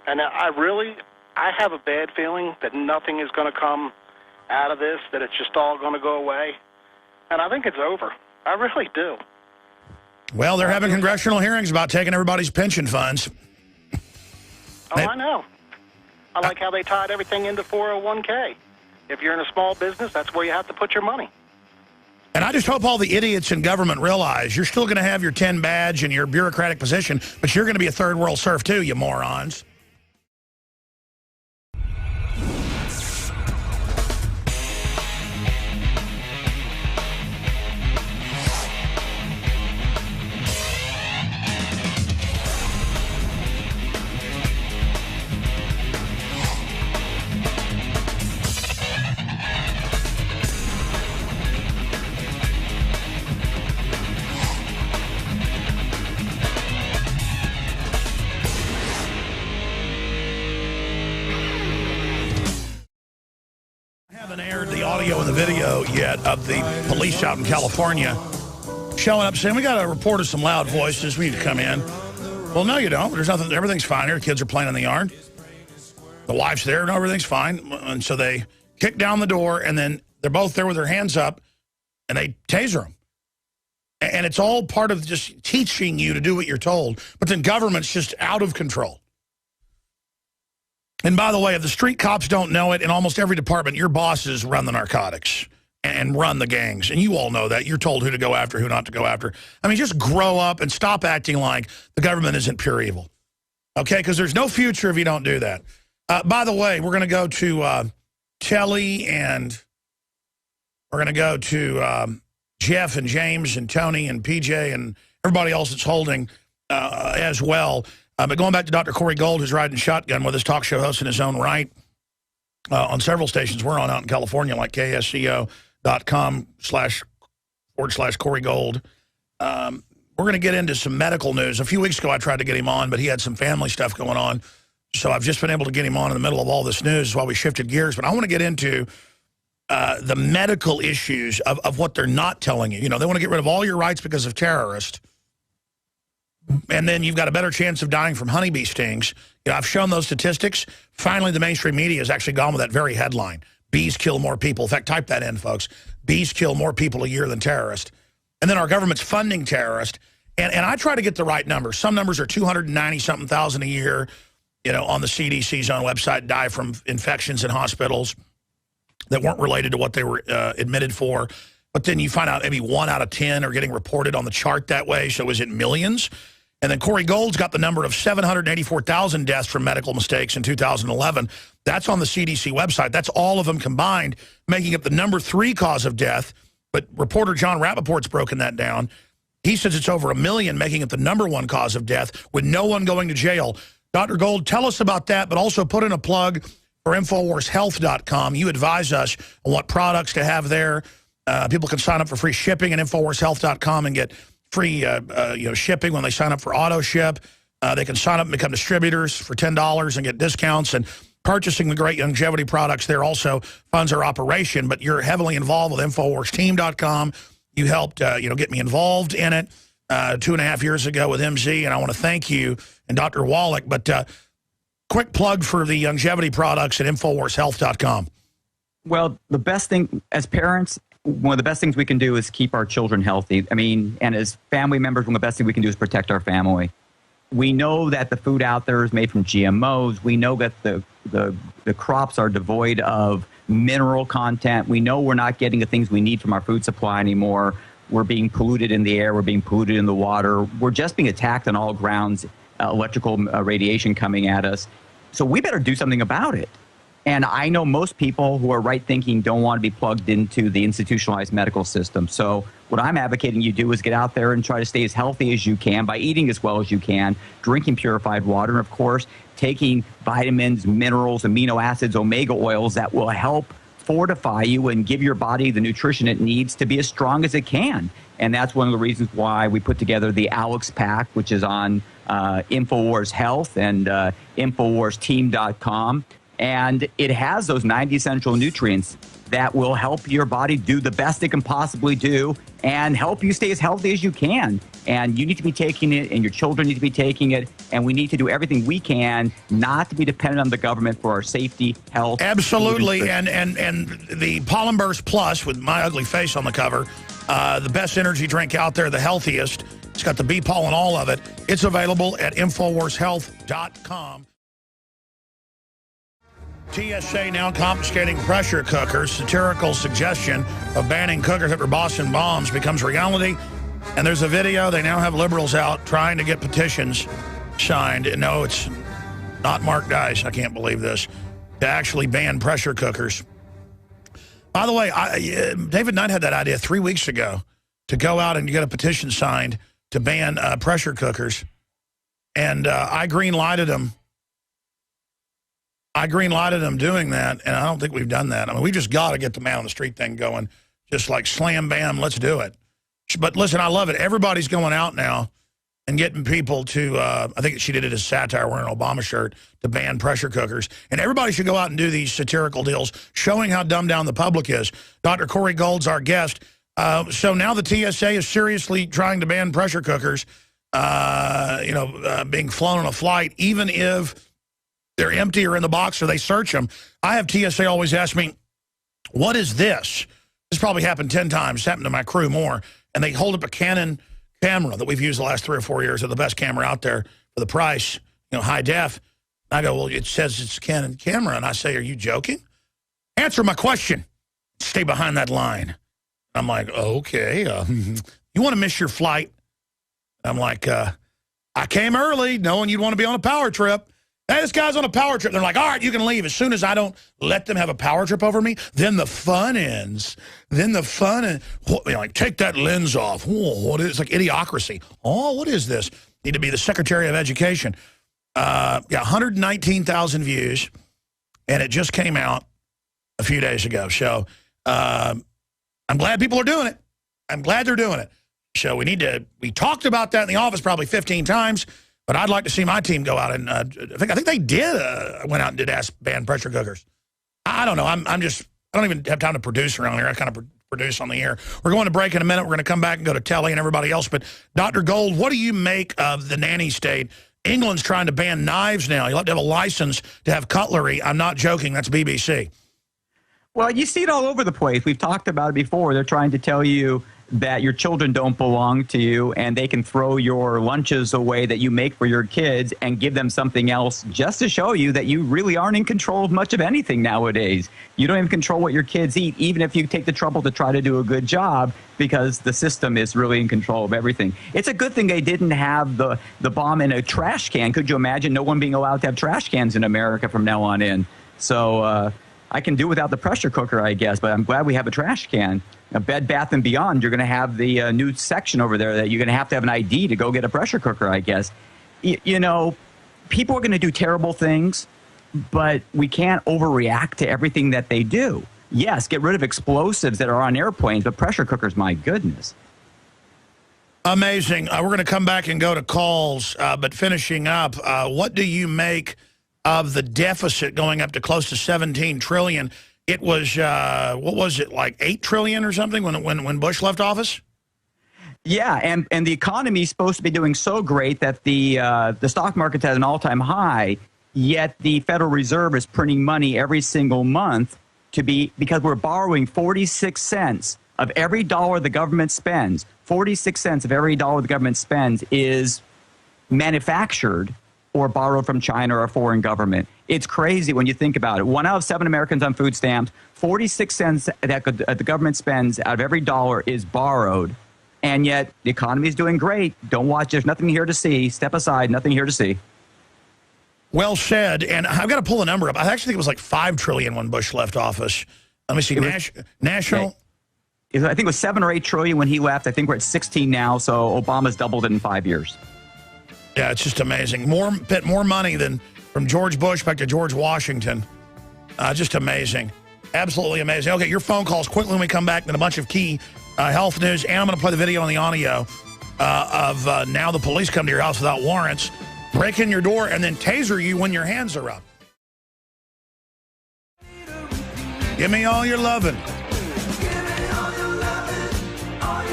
And I have a bad feeling that nothing is going to come out of this, that it's just all going to go away. And I think it's over. I really do. Well, they're having congressional hearings about taking everybody's pension funds. I know. I like how they tied everything into 401k. If you're in a small business, that's where you have to put your money. And I just hope all the idiots in government realize you're still going to have your 10 badge and your bureaucratic position, but you're going to be a third world serf too, you morons. And the video yet of the police out in California showing up saying, we got a report of some loud voices, we need to come in. Well, no, you don't. There's nothing. Everything's fine here. Kids are playing in the yard. The wife's there and everything's fine. And so they kick down the door, and then they're both there with their hands up, and they taser them. And it's all part of just teaching you to do what you're told. But then government's just out of control. And by the way, if the street cops don't know it, in almost every department, your bosses run the narcotics and run the gangs. And you all know that. You're told who to go after, who not to go after. I mean, just grow up and stop acting like the government isn't pure evil. Okay? Because there's no future if you don't do that. By the way, we're going to go to Kelly, and we're going to go to Jeff and James and Tony and PJ and everybody else that's holding as well. But going back to Dr. Corey Gold, who's riding shotgun with his talk show host in his own right on several stations we're on out in California, like ksco.com//Corey Gold. We're going to get into some medical news. A few weeks ago, I tried to get him on, but he had some family stuff going on. So I've just been able to get him on in the middle of all this news while we shifted gears. But I want to get into the medical issues of what they're not telling you. You know, they want to get rid of all your rights because of terrorists. And then you've got a better chance of dying from honeybee stings. You know, I've shown those statistics. Finally, the mainstream media has actually gone with that very headline. Bees kill more people. In fact, type that in, folks. Bees kill more people a year than terrorists. And then our government's funding terrorists. And I try to get the right numbers. Some numbers are 290-something thousand a year. on the CDC's own website die from infections in hospitals that weren't related to what they were admitted for. But then you find out maybe 1 out of 10 are getting reported on the chart that way. So is it millions? And then Corey Gold's got the number of 784,000 deaths from medical mistakes in 2011. That's on the CDC website. That's all of them combined, making it the #3 cause of death. But reporter John Rappaport's broken that down. He says it's over 1 million, making it the #1 cause of death with no one going to jail. Dr. Gold, tell us about that, but also put in a plug for InfoWarsHealth.com. You advise us on what products to have there. People can sign up for free shipping at InfoWarsHealth.com and get free shipping when they sign up for auto ship. They can sign up and become distributors for $10 and get discounts. And purchasing the great longevity products there also funds our operation. But you're heavily involved with InfoWarsTeam.com. You helped get me involved in it 2.5 years ago with MZ, and I want to thank you and Dr. Wallach. But quick plug for the longevity products at InfoWarsHealth.com. Well, the best thing as parents, one of the best things we can do is keep our children healthy. I mean, and as family members, one of the best thing we can do is protect our family. We know that the food out there is made from GMOs. We know that the crops are devoid of mineral content. We know we're not getting the things we need from our food supply anymore. We're being polluted in the air. We're being polluted in the water. We're just being attacked on all grounds, electrical radiation coming at us. So we better do something about it. And I know most people who are right-thinking don't want to be plugged into the institutionalized medical system. So what I'm advocating you do is get out there and try to stay as healthy as you can by eating as well as you can, drinking purified water, and, of course, taking vitamins, minerals, amino acids, omega oils that will help fortify you and give your body the nutrition it needs to be as strong as it can. And that's one of the reasons why we put together the Alex Pack, which is on InfoWars Health and InfoWarsTeam.com. And it has those 90 essential nutrients that will help your body do the best it can possibly do and help you stay as healthy as you can. And you need to be taking it, and your children need to be taking it, and we need to do everything we can not to be dependent on the government for our safety, health. Absolutely, and the Pollen Burst Plus with my ugly face on the cover, the best energy drink out there, the healthiest. It's got the bee pollen, all of it. It's available at InfoWarsHealth.com. TSA now confiscating pressure cookers. Satirical suggestion of banning cookers after Boston bombs becomes reality. And there's a video. They now have liberals out trying to get petitions signed. And no, it's not Mark Dice. I can't believe this. To actually ban pressure cookers. By the way, David Knight had that idea 3 weeks ago to go out and get a petition signed to ban pressure cookers. And I green-lighted him. I green-lighted them doing that, and I don't think we've done that. I mean, we just got to get the man on the street thing going. Just like slam, bam, let's do it. But listen, I love it. Everybody's going out now and getting people to, I think she did it as satire wearing an Obama shirt, to ban pressure cookers. And everybody should go out and do these satirical deals, showing how dumbed down the public is. Dr. Corey Gold's our guest. So now the TSA is seriously trying to ban pressure cookers, being flown on a flight, even if they're empty or in the box or they search them. I have TSA always ask me, what is this? This probably happened 10 times. It's happened to my crew more. And they hold up a Canon camera that we've used the last 3 or 4 years. They're the best camera out there for the price, high def. I go, well, it says it's a Canon camera. And I say, are you joking? Answer my question. Stay behind that line. I'm like, okay. You want to miss your flight? I'm like, I came early knowing you'd want to be on a power trip. Hey, this guy's on a power trip. They're like, all right, you can leave. As soon as I don't let them have a power trip over me, then the fun ends. Then the fun, like, take that lens off. Oh, what is, it's like idiocracy. Oh, what is this? Need to be the Secretary of Education. 119,000 views, and it just came out a few days ago. So I'm glad people are doing it. I'm glad they're doing it. So we talked about that in the office probably 15 times. But I'd like to see my team go out and I think they did went out and did ban pressure cookers. I don't know. I don't even have time to produce around here. I kind of produce on the air. We're going to break in a minute. We're going to come back and go to Telly and everybody else. But Dr. Gold, what do you make of the nanny state? England's trying to ban knives now. You'll have to have a license to have cutlery. I'm not joking. That's BBC. Well, you see it all over the place. We've talked about it before. They're trying to tell you that your children don't belong to you and they can throw your lunches away that you make for your kids and give them something else just to show you that you really aren't in control of much of anything nowadays. You don't even control what your kids eat, even if you take the trouble to try to do a good job, because the system is really in control of everything. It's a good thing they didn't have the bomb in a trash can. Could you imagine no one being allowed to have trash cans in America from now on in? So I can do without the pressure cooker, I guess, but I'm glad we have a trash can. A Bed Bath & Beyond, you're going to have the new section over there that you're going to have an ID to go get a pressure cooker, I guess. You know, people are going to do terrible things, but we can't overreact to everything that they do. Yes, get rid of explosives that are on airplanes, but pressure cookers, my goodness. Amazing. We're going to come back and go to calls, but finishing up, what do you make of the deficit going up to close to $17 trillion? It was, what was it, like $8 trillion or something when Bush left office? Yeah, and the economy is supposed to be doing so great that the stock market's at an all-time high, yet the Federal Reserve is printing money every single month because we're borrowing 46 cents of every dollar the government spends. 46 cents of every dollar the government spends is manufactured or borrowed from China or a foreign government. It's crazy when you think about it. 1 out of 7 Americans on food stamps, 46 cents that the government spends out of every dollar is borrowed, and yet the economy is doing great. Don't watch. There's nothing here to see. Step aside. Nothing here to see. Well said. And I've got to pull a number up. I actually think it was like $5 trillion when Bush left office. Let me see. National. I think it was 7 or 8 trillion when he left. I think we're at 16 now. So Obama's doubled it in 5 years. Yeah, it's just amazing. More money than from George Bush back to George Washington. Just amazing. Absolutely amazing. Okay, your phone calls quickly when we come back, then a bunch of key health news. And I'm going to play the video and the audio of now the police come to your house without warrants, break in your door, and then taser you when your hands are up. Give me all your lovin'.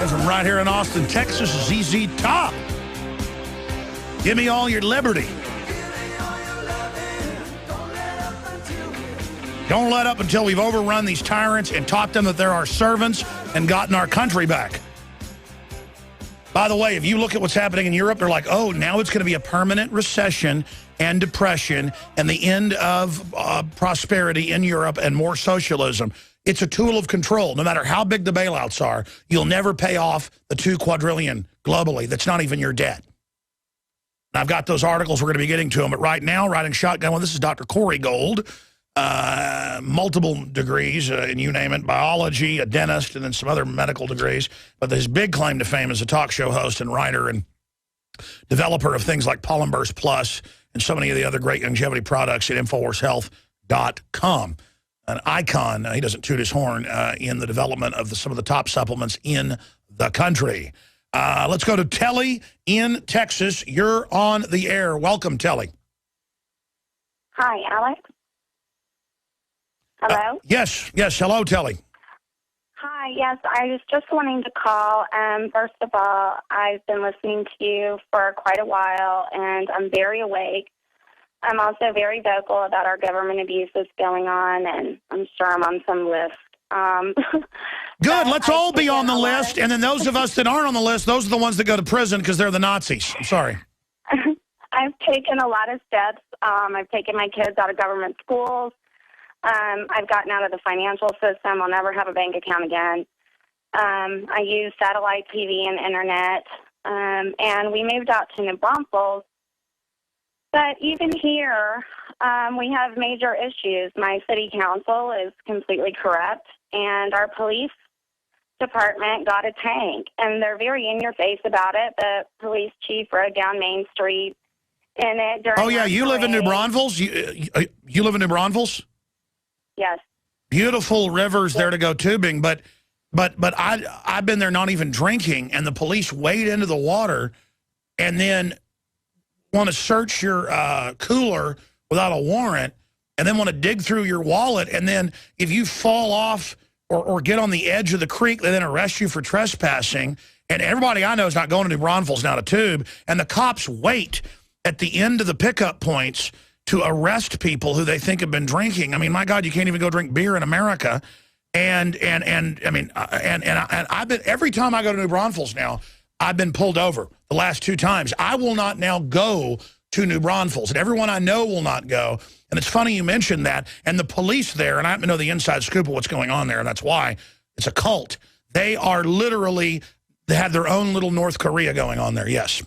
From right here in Austin, Texas, ZZ Top. Give me all your liberty. Don't let up until we've overrun these tyrants and taught them that they're our servants and gotten our country back. By the way, if you look at what's happening in Europe, they're like, oh, now it's going to be a permanent recession and depression and the end of prosperity in Europe and more socialism. It's a tool of control. No matter how big the bailouts are, you'll never pay off the $2 quadrillion globally. That's not even your debt. And I've got those articles. We're going to be getting to them. But right now, riding shotgun, well, this is Dr. Corey Gold, multiple degrees, and you name it, biology, a dentist, and then some other medical degrees. But his big claim to fame is a talk show host and writer and developer of things like Pollen Burst Plus and so many of the other great longevity products at InfoWarsHealth.com. An icon, he doesn't toot his horn, in the development of some of the top supplements in the country. Let's go to Telly in Texas. You're on the air. Welcome, Telly. Hi, Alex. Hello? Yes. Hello, Telly. Hi, yes, I was just wanting to call. First of all, I've been listening to you for quite a while, and I'm very awake. I'm also very vocal about our government abuse that's going on, and I'm sure I'm on some list. Good. Let's all be on the list, and then those of us that aren't on the list, those are the ones that go to prison because they're the Nazis. I'm sorry. I've taken a lot of steps. I've taken my kids out of government schools. I've gotten out of the financial system. I'll never have a bank account again. I use satellite TV and internet, and we moved out to New Braunfels. But even here, we have major issues. My city council is completely corrupt, and our police department got a tank, and they're very in your face about it. The police chief rode down Main Street in it during. Oh yeah, you live in New Braunfels. You live in New Braunfels. Yes. Beautiful rivers there to go tubing, but I've been there not even drinking, and the police wade into the water, and then want to search your cooler without a warrant, and then want to dig through your wallet, and then if you fall off or get on the edge of the creek, they then arrest you for trespassing. And everybody I know is not going to New Braunfels now to tube, and the cops wait at the end of the pickup points to arrest people who they think have been drinking. I mean, my God, you can't even go drink beer in America. And I mean, and I've been, every time I go to New Braunfels now, I've been pulled over the last 2 times. I will not now go to New Braunfels, and everyone I know will not go. And it's funny you mentioned that. And the police there, and I happen to know the inside scoop of what's going on there, and that's why it's a cult. They are literally, they have their own little North Korea going on there, yes.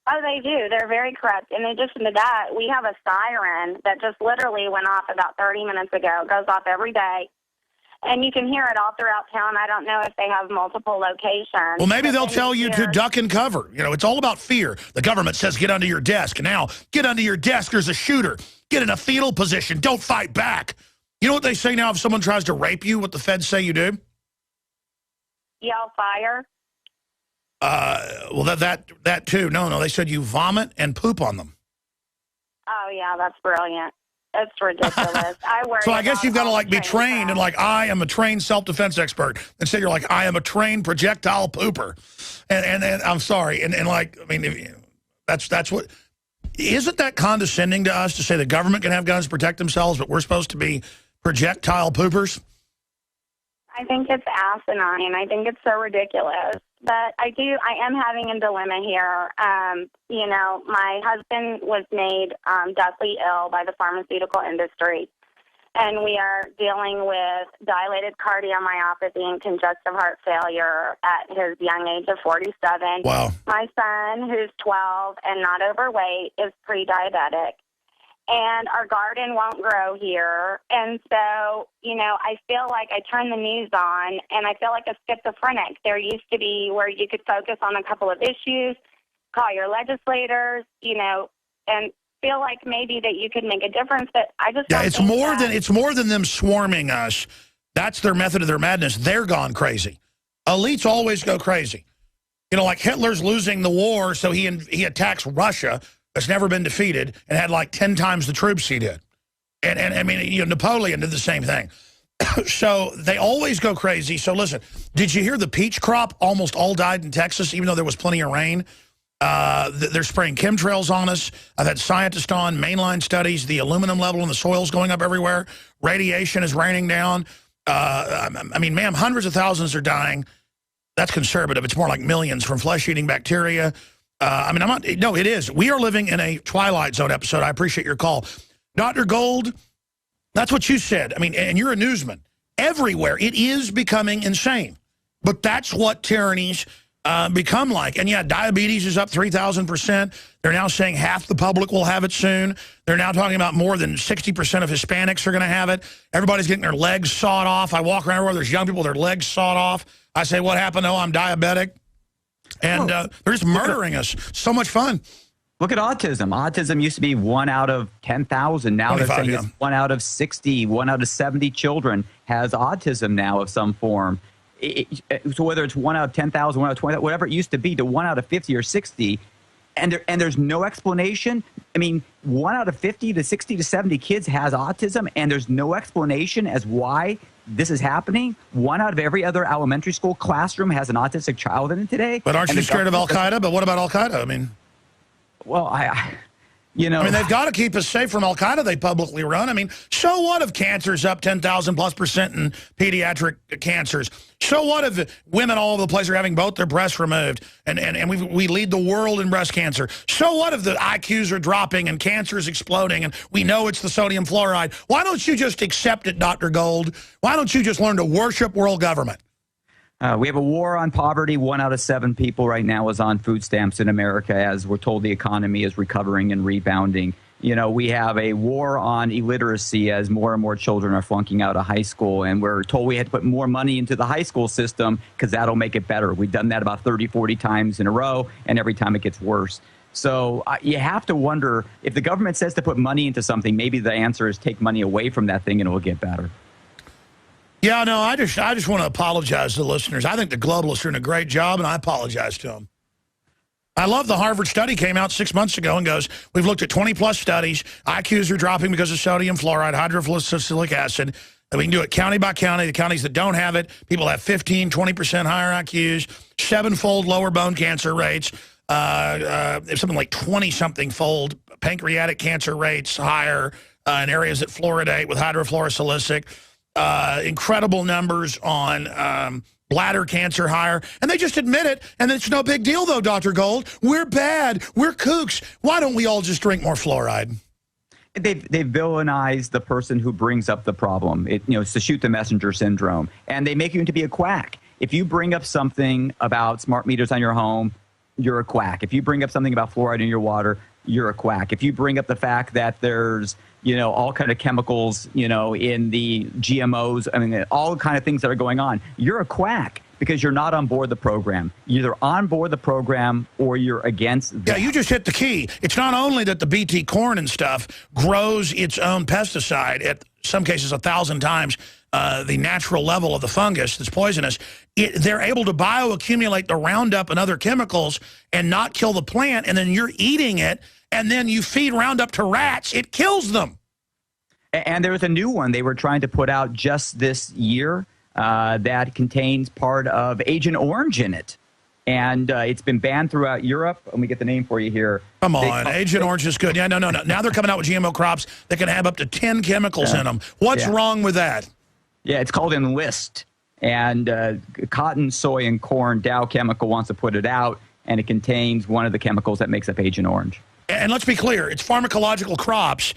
Oh, they do. They're very corrupt. In addition to that, we have a siren that just literally went off about 30 minutes ago. It goes off every day. And you can hear it all throughout town. I don't know if they have multiple locations. Well, maybe they'll tell you to duck and cover. You know, it's all about fear. The government says get under your desk. Now, get under your desk. There's a shooter. Get in a fetal position. Don't fight back. You know what they say now if someone tries to rape you, what the feds say you do? Yell fire. Well, that too. No, they said you vomit and poop on them. Oh, yeah, that's brilliant. It's ridiculous. So I guess you've got to like be trained and like, I am a trained self-defense expert. Instead, you're like, I am a trained projectile pooper. And I'm sorry. And like, I mean, that's what, isn't that condescending to us to say the government can have guns to protect themselves, but we're supposed to be projectile poopers? I think it's asinine. I think it's so ridiculous. But I am having a dilemma here. You know, my husband was made deathly ill by the pharmaceutical industry, and we are dealing with dilated cardiomyopathy and congestive heart failure at his young age of 47. Wow. My son, who's 12 and not overweight, is pre-diabetic. And our garden won't grow here. And so, you know, I feel like I turn the news on and I feel like a schizophrenic. There used to be where you could focus on a couple of issues, call your legislators, you know, and feel like maybe that you could make a difference. But I just don't think it's more than them swarming us. That's their method of their madness. They're gone crazy. Elites always go crazy. You know, like Hitler's losing the war, so he attacks Russia, that's never been defeated, and had like 10 times the troops he did. And I mean, you know, Napoleon did the same thing. So they always go crazy. So listen, did you hear the peach crop almost all died in Texas, even though there was plenty of rain? They're spraying chemtrails on us. I've had scientists on, mainline studies, the aluminum level in the soil is going up everywhere. Radiation is raining down. I mean, ma'am, hundreds of thousands are dying. That's conservative. It's more like millions from flesh-eating bacteria. I mean, no, it is. We are living in a Twilight Zone episode. I appreciate your call. Dr. Gold, that's what you said. I mean, and you're a newsman. Everywhere, it is becoming insane. But that's what tyrannies become like. And yeah, diabetes is up 3,000%. They're now saying half the public will have it soon. They're now talking about more than 60% of Hispanics are going to have it. Everybody's getting their legs sawed off. I walk around everywhere, there's young people with their legs sawed off. I say, what happened? Oh, I'm diabetic. And they're just murdering us. So much fun. Look at autism. Autism used to be 1 out of 10,000. Now they're saying it's 1 out of 60, 1 out of 70 children has autism now of some form. So whether it's 1 out of 10,000, 1 out of 20, whatever it used to be, to 1 out of 50 or 60, and there's no explanation. I mean, 1 out of 50 to 60 to 70 kids has autism, and there's no explanation as why this is happening. 1 out of every other elementary school classroom has an autistic child in it today. But aren't you scared of Al-Qaeda? But what about Al-Qaeda? I mean, well, you know, I mean, they've got to keep us safe from Al-Qaeda. They publicly run. I mean, so what if cancer's up 10,000+% in pediatric cancers? So what if women all over the place are having both their breasts removed and we lead the world in breast cancer? So what if the IQs are dropping and cancer is exploding and we know it's the sodium fluoride? Why don't you just accept it, Dr. Gold? Why don't you just learn to worship world government? We have a war on poverty. 1 out of 7 people right now is on food stamps in America, as we're told the economy is recovering and rebounding. You know, we have a war on illiteracy as more and more children are flunking out of high school, and we're told we had to put more money into the high school system because that'll make it better. We've done that about 30, 40 times in a row, and every time it gets worse. So you have to wonder, if the government says to put money into something, maybe the answer is take money away from that thing and it will get better. Yeah, no, I just want to apologize to the listeners. I think the globalists are doing a great job, and I apologize to them. I love the Harvard study came out 6 months ago and goes, we've looked at 20-plus studies. IQs are dropping because of sodium fluoride, hydrofluorosilicic acid. And we can do it county by county. The counties that don't have it, people have 15, 20% higher IQs, 7-fold lower bone cancer rates, something like 20-something-fold pancreatic cancer rates higher in areas that fluoridate with hydrofluorosilicic. incredible numbers on bladder cancer higher, and they just admit it, and it's no big deal, though, Dr. Gold. We're bad. We're kooks. Why don't we all just drink more fluoride? They villainize the person who brings up the problem. It's the shoot the messenger syndrome, and they make you into be a quack. If you bring up something about smart meters on your home, you're a quack. If you bring up something about fluoride in your water, you're a quack. If you bring up the fact that there's all kind of chemicals in the GMOs, I mean all kind of things that are going on, you're a quack because you're not on board the program. You're either on board the program or you're against that. Yeah, you just hit the key. It's not only that the BT corn and stuff grows its own pesticide at some cases 1,000 times the natural level of the fungus that's poisonous. They're able to bioaccumulate the Roundup and other chemicals and not kill the plant, and then you're eating it, and then you feed Roundup to rats. It kills them. And there was a new one they were trying to put out just this year that contains part of Agent Orange in it. And it's been banned throughout Europe. Let me get the name for you here. Come on, Agent Orange is good. Yeah, no. Now they're coming out with GMO crops that can have up to 10 chemicals in them. What's wrong with that? Yeah, it's called Enlist. And cotton, soy, and corn, Dow Chemical wants to put it out, and it contains one of the chemicals that makes up Agent Orange. And let's be clear, it's pharmacological crops.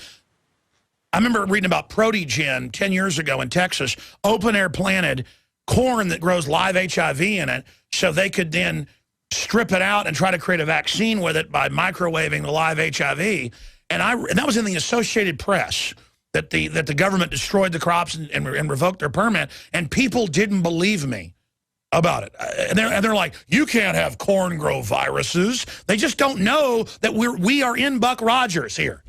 I remember reading about Protegen 10 years ago in Texas, open-air planted corn that grows live HIV in it, so they could then strip it out and try to create a vaccine with it by microwaving the live HIV. And that was in the Associated Press, that the government destroyed the crops and revoked their permit, and people didn't believe me about it. And they're like, you can't have corn grow viruses. They just don't know that we are in Buck Rogers here.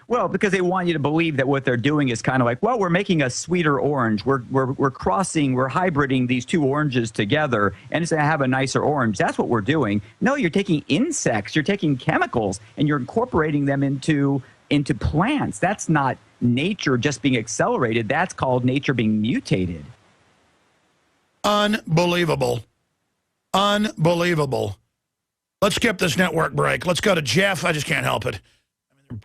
Well, because they want you to believe that what they're doing is kind of like, well, we're making a sweeter orange. We're hybriding these two oranges together, and it's going to have a nicer orange. That's what we're doing. No, you're taking insects, you're taking chemicals, and you're incorporating them into plants. That's not nature just being accelerated. That's called nature being mutated. Unbelievable. Unbelievable. Let's skip this network break. Let's go to Jeff. I just can't help it.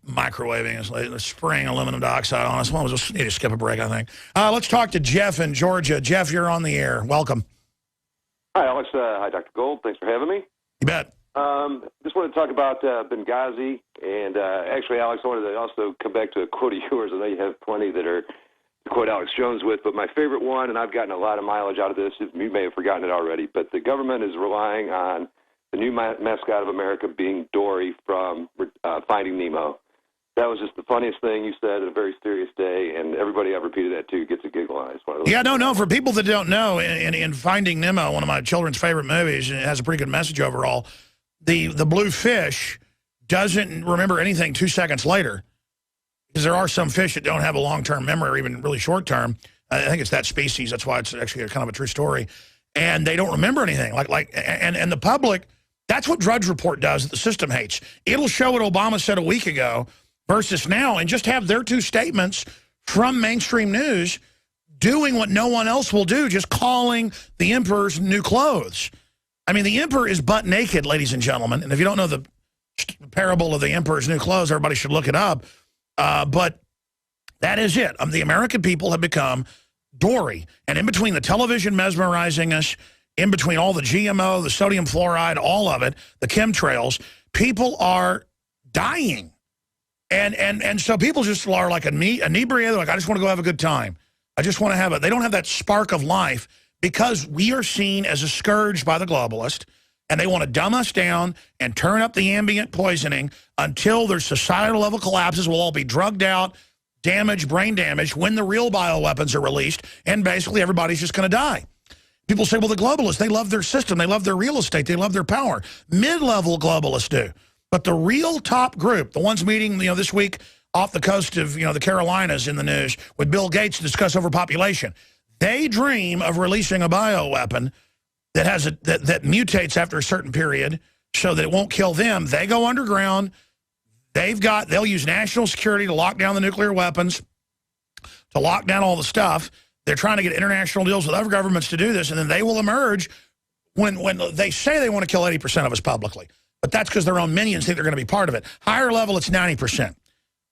Microwaving is like spraying aluminum dioxide on us. Well, we'll just need to skip a break, I think. Let's talk to Jeff in Georgia. Jeff, you're on the air. Welcome. Hi, Alex. Hi, Dr. Gold. Thanks for having me. You bet. Just wanted to talk about Benghazi. And actually, Alex, I wanted to also come back to a quote of yours. I know you have plenty that are to quote Alex Jones with, but my favorite one, and I've gotten a lot of mileage out of this, you may have forgotten it already, but the government is relying on the new mascot of America being Dory from Finding Nemo. That was just the funniest thing you said on a very serious day, and everybody I've repeated that to gets a giggle on it. Yeah, no. For people that don't know, in Finding Nemo, one of my children's favorite movies, and it has a pretty good message overall, the blue fish doesn't remember anything 2 seconds later, because there are some fish that don't have a long-term memory or even really short-term. I think it's that species. That's why it's actually kind of a true story. And they don't remember anything. And the public... That's what Drudge Report does that the system hates. It'll show what Obama said a week ago versus now and just have their two statements from mainstream news doing what no one else will do, just calling the emperor's new clothes. I mean, the emperor is butt naked, ladies and gentlemen. And if you don't know the parable of the emperor's new clothes, everybody should look it up. But that is it. The American people have become Dory. And in between the television mesmerizing us, in between all the GMO, the sodium fluoride, all of it, the chemtrails, people are dying. And so people just are like inebriated. They're like, I just want to go have a good time. I just want to have it. They don't have that spark of life because we are seen as a scourge by the globalist, and they want to dumb us down and turn up the ambient poisoning until their societal level collapses. We'll all be drugged out, damaged, brain damaged, when the real bioweapons are released, and basically everybody's just going to die. People say, well, the globalists, they love their system. They love their real estate. They love their power. Mid-level globalists do. But the real top group, the ones meeting this week off the coast of the Carolinas in the news with Bill Gates to discuss overpopulation, they dream of releasing a bioweapon that has that mutates after a certain period so that it won't kill them. They go underground. They'll use national security to lock down the nuclear weapons, to lock down all the stuff. They're trying to get international deals with other governments to do this, and then they will emerge when they say they want to kill 80% of us publicly. But that's because their own minions think they're going to be part of it. Higher level, it's 90%.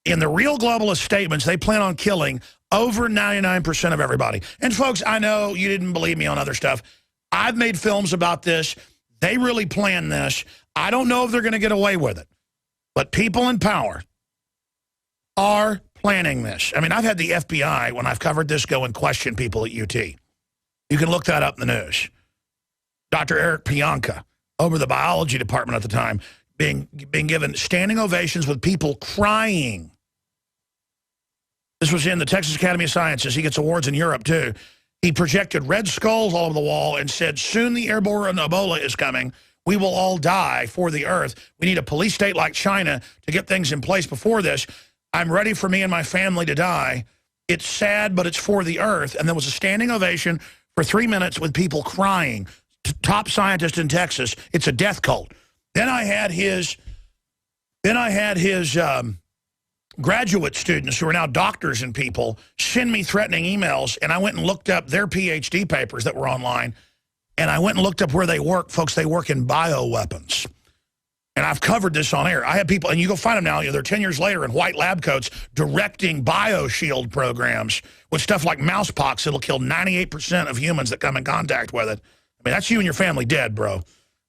in the real globalist statements, they plan on killing over 99% of everybody. And folks, I know you didn't believe me on other stuff. I've made films about this. They really plan this. I don't know if they're going to get away with it. But people in power are planning this. I mean, I've had the FBI, when I've covered this, go and question people at UT. You can look that up in the news. Dr. Eric Pianka, over the biology department at the time, being given standing ovations with people crying. This was in the Texas Academy of Sciences. He gets awards in Europe, too. He projected red skulls all over the wall and said, soon the airborne Ebola is coming. We will all die for the earth. We need a police state like China to get things in place before this. I'm ready for me and my family to die. It's sad, but it's for the earth. And there was a standing ovation for 3 minutes with people crying. Top scientist in Texas. It's a death cult. Then I had his graduate students who are now doctors and people send me threatening emails, and I went and looked up their PhD papers that were online, and I went and looked up where they work. Folks, they work in bioweapons. And I've covered this on air. I have people, and you go find them now, they're 10 years later in white lab coats directing BioShield programs with stuff like mousepox that'll kill 98% of humans that come in contact with it. I mean, that's you and your family dead, bro.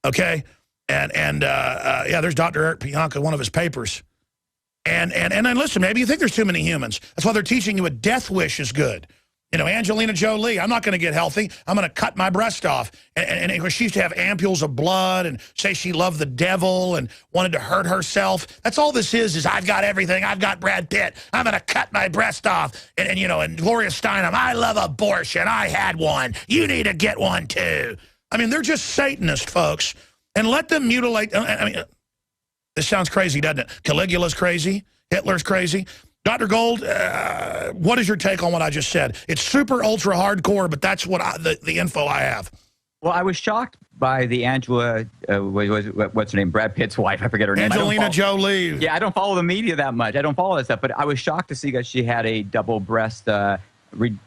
Okay? And yeah, there's Dr. Eric Pianka, one of his papers. And then listen, maybe you think there's too many humans. That's why they're teaching you a death wish is good. You know, Angelina Jolie, I'm not going to get healthy. I'm going to cut my breast off. And she used to have ampules of blood and say she loved the devil and wanted to hurt herself. That's all this is I've got everything. I've got Brad Pitt. I'm going to cut my breast off. And you know, and Gloria Steinem, I love abortion. I had one. You need to get one too. I mean, they're just Satanist, folks. And let them mutilate. I mean, this sounds crazy, doesn't it? Caligula's crazy. Hitler's crazy. Dr. Gold, what is your take on what I just said? It's super ultra hardcore, but that's what the info I have. Well, I was shocked by the Angela, what's her name? Brad Pitt's wife. I forget her name. Angelina Jolie. Yeah, I don't follow the media that much. I don't follow that stuff. But I was shocked to see that she had a double breast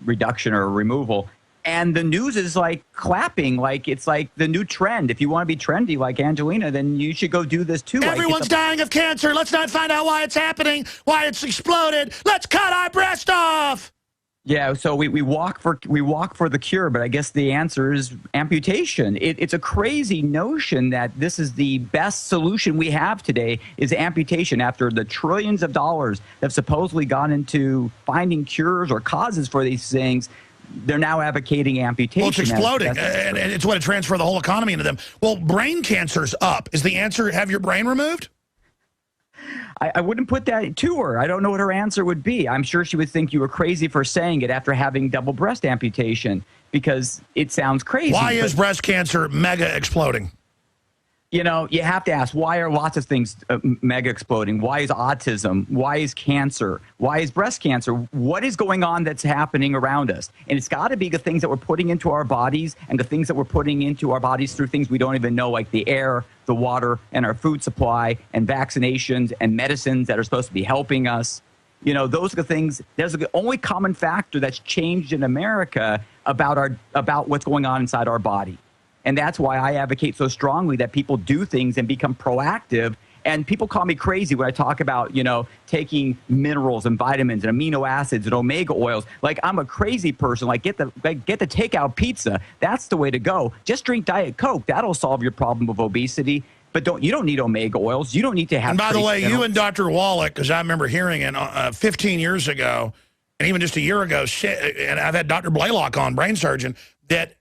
reduction or removal. And the news is like clapping, like it's like the new trend. If you want to be trendy like Angelina, then you should go do this too. Everyone's dying of cancer. Let's not find out why it's happening, why it's exploded. Let's cut our breast off. Yeah, so we walk for the cure, but I guess the answer is amputation. It's a crazy notion that this is the best solution we have today is amputation. After the trillions of dollars that have supposedly gone into finding cures or causes for these things, they're now advocating amputation. Well, it's exploding, and it's going to transfer the whole economy into them. Well, brain cancer's up. Is the answer have your brain removed? I wouldn't put that to her. I don't know what her answer would be. I'm sure she would think you were crazy for saying it after having double breast amputation because it sounds crazy. Why is breast cancer mega exploding? You know, you have to ask, why are lots of things mega exploding? Why is autism? Why is cancer? Why is breast cancer? What is going on that's happening around us? And it's got to be the things that we're putting into our bodies and the things that we're putting into our bodies through things we don't even know, like the air, the water, and our food supply, and vaccinations and medicines that are supposed to be helping us. You know, those are the things. There's the only common factor that's changed in America about what's going on inside our body. And that's why I advocate so strongly that people do things and become proactive. And people call me crazy when I talk about, you know, taking minerals and vitamins and amino acids and omega oils. Like I'm a crazy person. Like get the takeout pizza. That's the way to go. Just drink Diet Coke. That'll solve your problem of obesity. But you don't need omega oils. You don't need to have. And by the way, you and Dr. Wallach, because I remember hearing it 15 years ago, and even just a year ago, and I've had Dr. Blaylock on, brain surgeon, that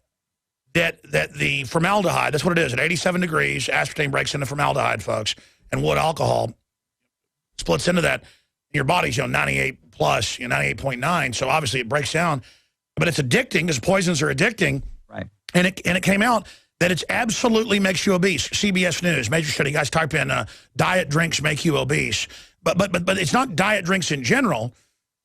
the formaldehyde, that's what it is, at 87 degrees, aspartame breaks into formaldehyde, folks, and wood alcohol splits into that. Your body's, 98 plus, 98.9, so obviously it breaks down. But it's addicting, because poisons are addicting. Right. And it came out that it absolutely makes you obese. CBS News, major study. You guys type in diet drinks make you obese. But it's not diet drinks in general.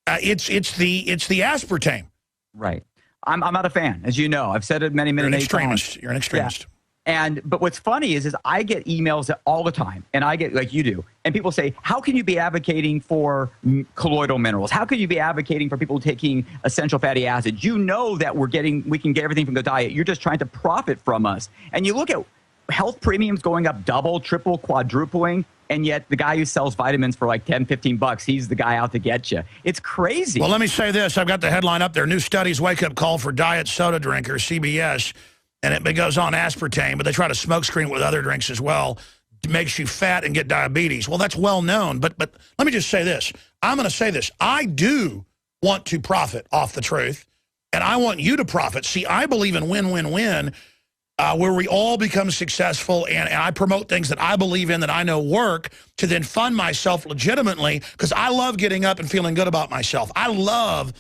It's the aspartame. Right. I'm not a fan, as you know. I've said it many times. You're an extremist. Yeah. But what's funny is I get emails all the time, and I get, like you do, and people say, how can you be advocating for colloidal minerals? How can you be advocating for people taking essential fatty acids? You know that we can get everything from the diet. You're just trying to profit from us. And you look at health premiums going up double, triple, quadrupling, and yet the guy who sells vitamins for like 10, 15 bucks, he's the guy out to get you. It's crazy. Well, let me say this. I've got the headline up there. New studies wake-up call for diet soda drinkers, CBS, and it goes on aspartame, but they try to smokescreen it with other drinks as well. It makes you fat and get diabetes. Well, that's well known, but let me just say this. I'm going to say this. I do want to profit off the truth, and I want you to profit. See, I believe in win-win-win, where we all become successful, and I promote things that I believe in, that I know work, to then fund myself legitimately, because I love getting up and feeling good about myself. I love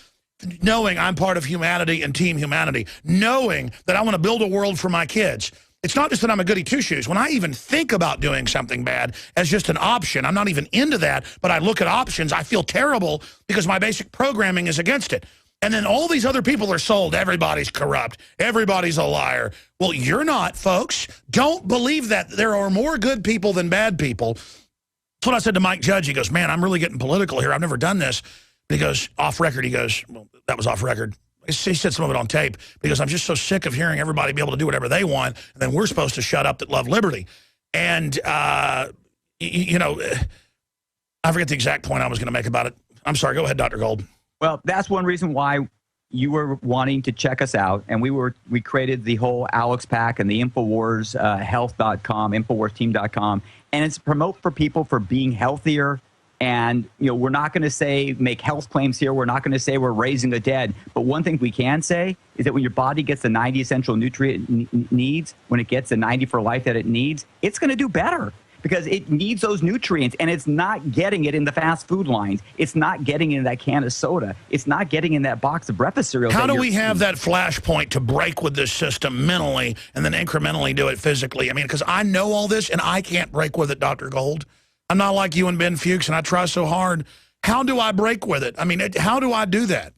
knowing I'm part of humanity and team humanity, knowing that I want to build a world for my kids. It's not just that I'm a goody two-shoes. When I even think about doing something bad as just an option, I'm not even into that, but I look at options, I feel terrible because my basic programming is against it. And then all these other people are sold. Everybody's corrupt. Everybody's a liar. Well, you're not, folks. Don't believe that. There are more good people than bad people. That's what I said to Mike Judge. He goes, man, I'm really getting political here. I've never done this. He goes, off record, he goes, well, that was off record. He said some of it on tape because I'm just so sick of hearing everybody be able to do whatever they want, and then we're supposed to shut up that love liberty. And, you know, I forget the exact point I was going to make about it. I'm sorry. Go ahead, Dr. Gold. Well, that's one reason why you were wanting to check us out, and we created the whole Alex Pack and the Infowars health.com, InfowarsTeam.com, and it's promote for people for being healthier. And, you know, we're not going to say make health claims here. We're not going to say we're raising the dead. But one thing we can say is that when your body gets the 90 essential nutrient needs, when it gets the 90 for life that it needs, it's going to do better because it needs those nutrients, and it's not getting it in the fast food lines. It's not getting it in that can of soda. It's not getting in that box of breakfast cereal. How do we have that flashpoint to break with this system mentally and then incrementally do it physically? I mean, because I know all this, and I can't break with it, Dr. Gold. I'm not like you and Ben Fuchs, and I try so hard. How do I break with it? I mean, how do I do that?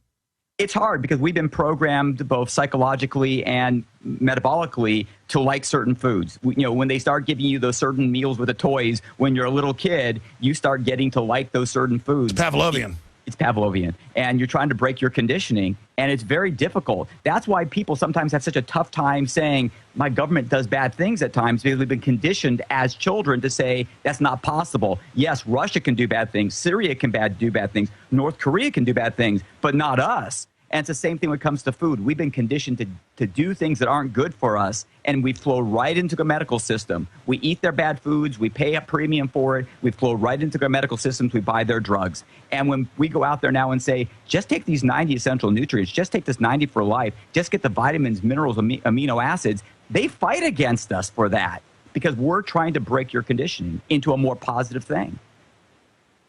It's hard because we've been programmed both psychologically and metabolically to like certain foods. You know, when they start giving you those certain meals with the toys when you're a little kid, you start getting to like those certain foods. It's Pavlovian. It's Pavlovian. And you're trying to break your conditioning, and it's very difficult. That's why people sometimes have such a tough time saying, my government does bad things at times, because we've been conditioned as children to say, that's not possible. Yes, Russia can do bad things. Syria can do bad things. North Korea can do bad things, but not us. And it's the same thing when it comes to food. We've been conditioned to do things that aren't good for us, and we flow right into the medical system. We eat their bad foods. We pay a premium for it. We flow right into their medical systems. We buy their drugs. And when we go out there now and say, just take these 90 essential nutrients, just take this 90 for life, just get the vitamins, minerals, amino acids, they fight against us for that because we're trying to break your conditioning into a more positive thing.